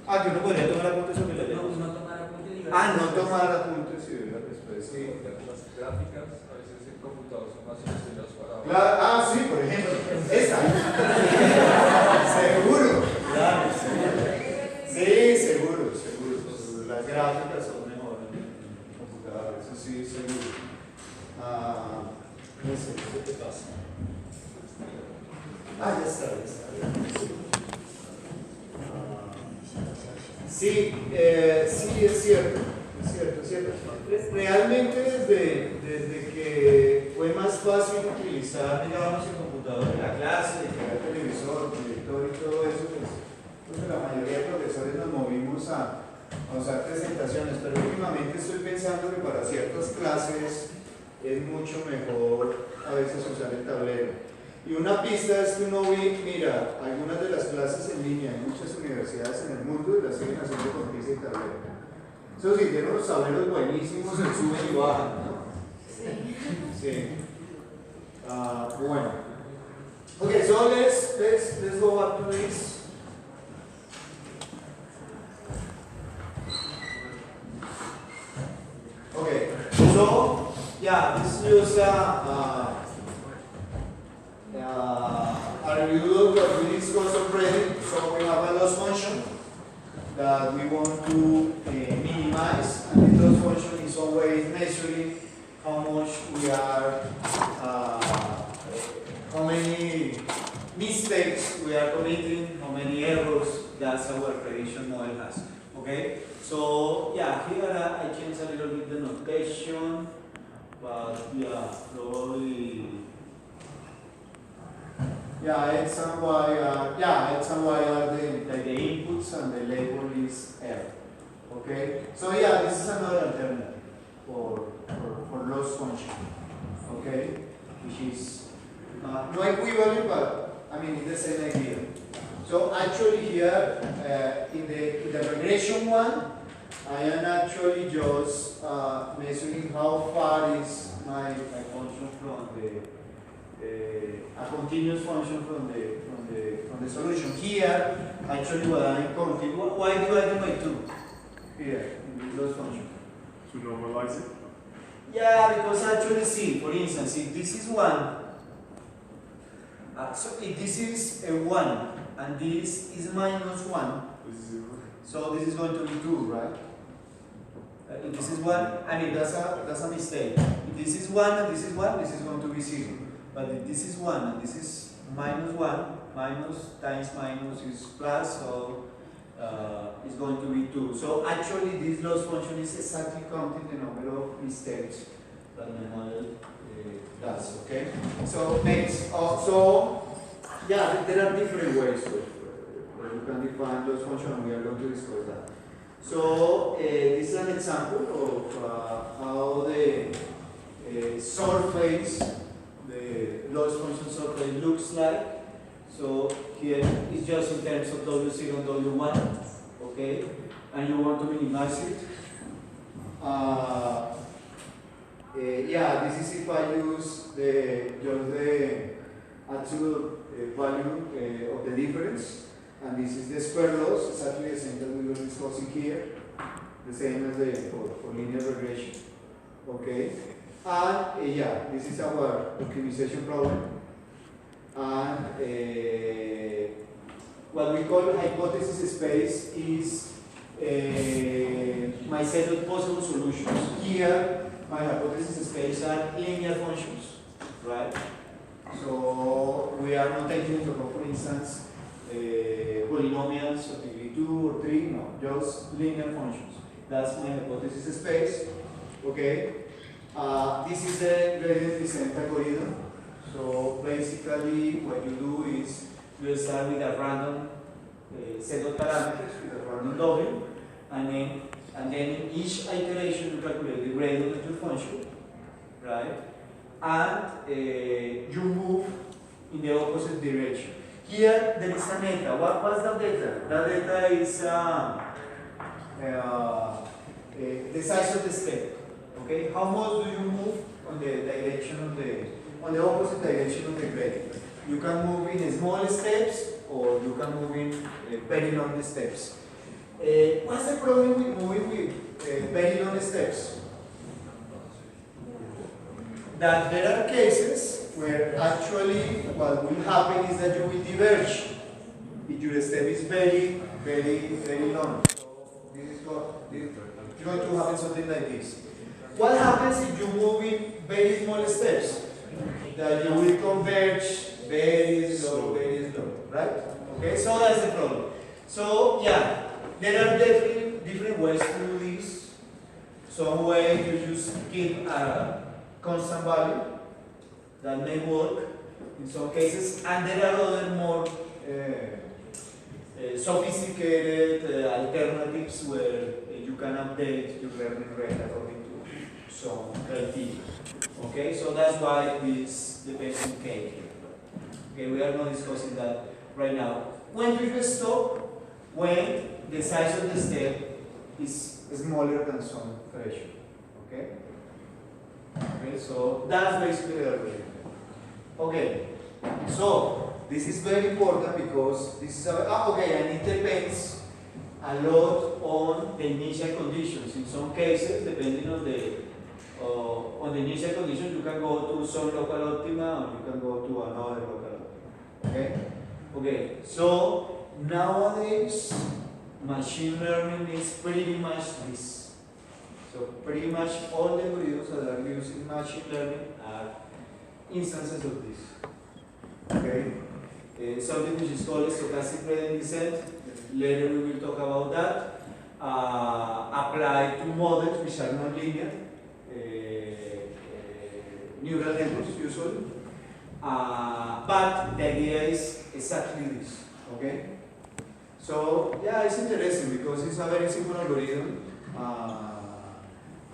Ah, que uno podría tomar apuntes sobre la diapositiva. No tomar apuntes. Ah, no tomar apuntes y verlas después, sí. Las gráficas a veces en computador son más sencillas para... Claro, ah, sí, por ejemplo, esta. Seguro. Claro, sí, seguro. Las gráficas son mejores en el computador, eso sí, seguro. No sé, ¿qué te pasa? Ah, ya está. Sí, sí, es cierto. Realmente desde que fue más fácil utilizar, digamos, el computador en la clase, el televisor, el proyector y todo eso, pues la mayoría de profesores nos movimos a usar presentaciones, pero últimamente estoy pensando que para ciertas clases es mucho mejor a veces usar el tablero. Y una pista es que uno mira algunas de las clases en línea en muchas universidades en el mundo y las siguen haciendo con pista y tablero. Eso sí, tienen unos tableros buenísimos, se suben y bajan, ¿no? Sí. Bueno. Okay, so let's go back to this. Okay, so yeah, this is just a review of what we discussed already. So we have a loss function that we want to minimize, and the loss function in some way is measuring how much we are, how many mistakes we are committing, how many errors that our prediction model has. Okay, so yeah, here I changed a little bit the notation, but yeah, probably. Yeah, X and Y are the inputs and the label is L. Okay? So yeah, this is another alternative for loss function. Okay? Which is no equivalent, but I mean it's the same idea. So actually here in the regression one, I am actually just measuring how far is my function from a continuous function from the solution. Here, actually what I'm counting, why divided by 2? Here, in this loss function. To normalize it? Yeah, because actually see, for instance, if this is 1, so if this is a 1 and this is minus 1, This is 0. so this is going to be 2, right? If this is 1, I mean that's a mistake. If this is 1 and this is 1, this is going to be 0. But if this is 1 and this is minus 1, minus times minus is plus, so it's going to be 2. So actually this loss function is exactly counting the number of mistakes that my model does, okay? So next, yeah, there are different ways where you can define loss function, and we are going to discuss that. So this is an example of how the surface, the loss function surface looks like. So here it's just in terms of W0 and W1, okay? And you want to minimize it. Yeah, this is if I use just the absolute value of the difference. And this is the square loss, exactly the same that we were discussing here, the same as for linear regression. Okay? And yeah, this is our optimization problem. And what we call hypothesis space is my set of possible solutions. Here, my hypothesis space are linear functions, right? So we are not taking into account, for instance, polynomials of degree 2 or 3, no, just linear functions. That's my hypothesis space. Okay? This is the gradient descent algorithm. So basically, what you do is you start with a random set of parameters, with a random double, and then in each iteration you calculate the gradient of your function, right? And you move in the opposite direction. Here there is an eta. What's the data? The data is the size of the step. Okay, how much do you move on the direction of on the opposite direction of the gradient? You can move in small steps, or you can move in very long steps. What's the problem with moving with very long steps? That there are cases where actually what will happen is that you will diverge if your step is very, very, very long. So this is going to happen something like this. What happens if you move in very small steps? That you will converge very slow, right? Okay, so that's the problem. So yeah, there are definitely different ways to do this. Some way you just keep a constant value that may work in some cases, and there are other more sophisticated alternatives where you can update your learning rate according to some criteria. Okay, so that's why this depends on K here. Okay, we are not discussing that right now. When do you stop? When the size of the step is smaller than some threshold. Okay? Okay, so that's basically the algorithm. Okay, so this is very important because this is okay, and it depends a lot on the initial conditions. In some cases, depending on the initial conditions, you can go to some local optima or you can go to another local optima. Okay? Okay, so nowadays machine learning is pretty much this. So pretty much all the algorithms that are used in machine learning are instances of this. Okay? Something which is called stochastic gradient descent. Later we will talk about that. Applied to models which are non-linear, neural networks usually. But the idea is exactly this. Okay? So yeah, it's interesting because it's a very simple algorithm.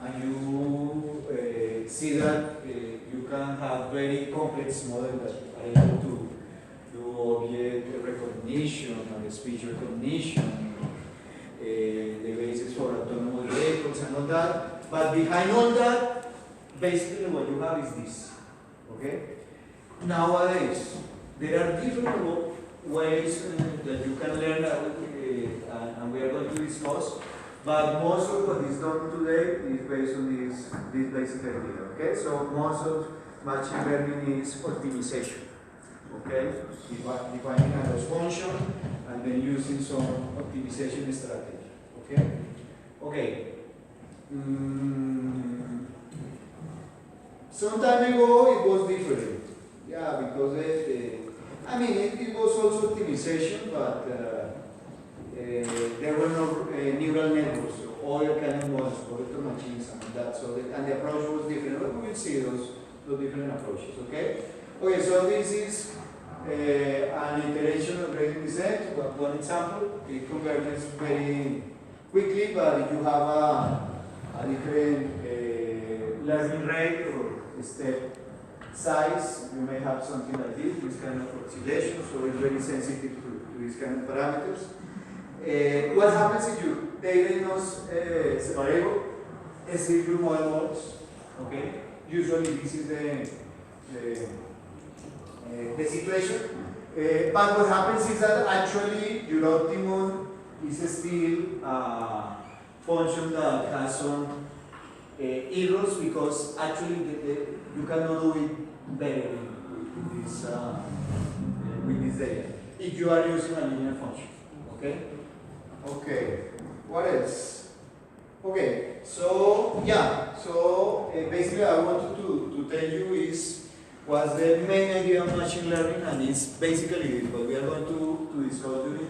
And you see that you can have very complex models that are able to do object recognition and speech recognition, the basis for autonomous vehicles and all that. But behind all that, basically what you have is this. Okay? nowadays, there are different ways that you can learn, and we are going to discuss, but most of what is done today is based on this basic idea, okay? So most of machine learning is optimization, okay? Defining a loss function and then using some optimization strategy, okay? Okay. Some time ago it was different, yeah, because it was also optimization, but there were no neural networks or other kind of models for vector machines and that, so and the approach was different. But we will see those different approaches, okay? Okay, so this is an iteration of gradient descent. One example, it converges very quickly, but if you have a different learning rate or step size, you may have something like this kind of oscillation, so it's very sensitive to these kind of parameters. What happens if your data is not separable? If your model works, okay? Usually this is the situation. But what happens is that actually your optimum is still a function that has some errors, because actually you cannot do it better with this data if you are using a linear function. Okay? Okay. What else? Okay. So yeah. So basically, I wanted to tell you is what's the main idea of machine learning, and it's basically what we are going to discuss during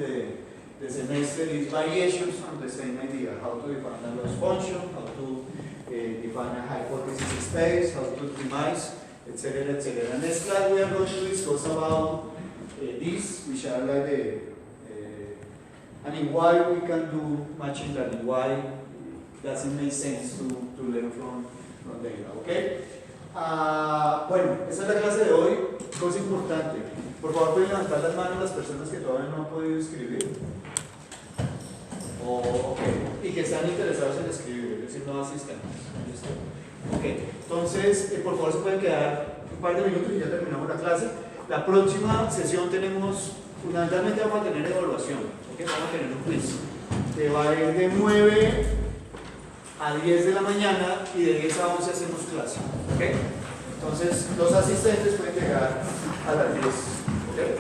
the semester is variations on the same idea: how to define a loss function, how to define a hypothesis space, how to optimize, etc., etc. Next class we are going to discuss about these, which are like why we can do machine learning, why does it make sense to learn from data, ¿ok? Bueno, esa es la clase de hoy. Cosa importante, por favor pueden levantar las manos las personas que todavía no han podido escribir y que están interesados en escribir, es decir, no asistentes. ¿Listo? Ok, entonces por favor se pueden quedar un par de minutos y ya terminamos la clase. La próxima sesión tenemos, fundamentalmente vamos a tener evaluación, ¿okay? Vamos a tener un quiz que va a ir de 9 a 10 de la mañana y de 10 a 11 hacemos clase, ¿okay? Entonces los asistentes pueden llegar a las 10, ¿okay?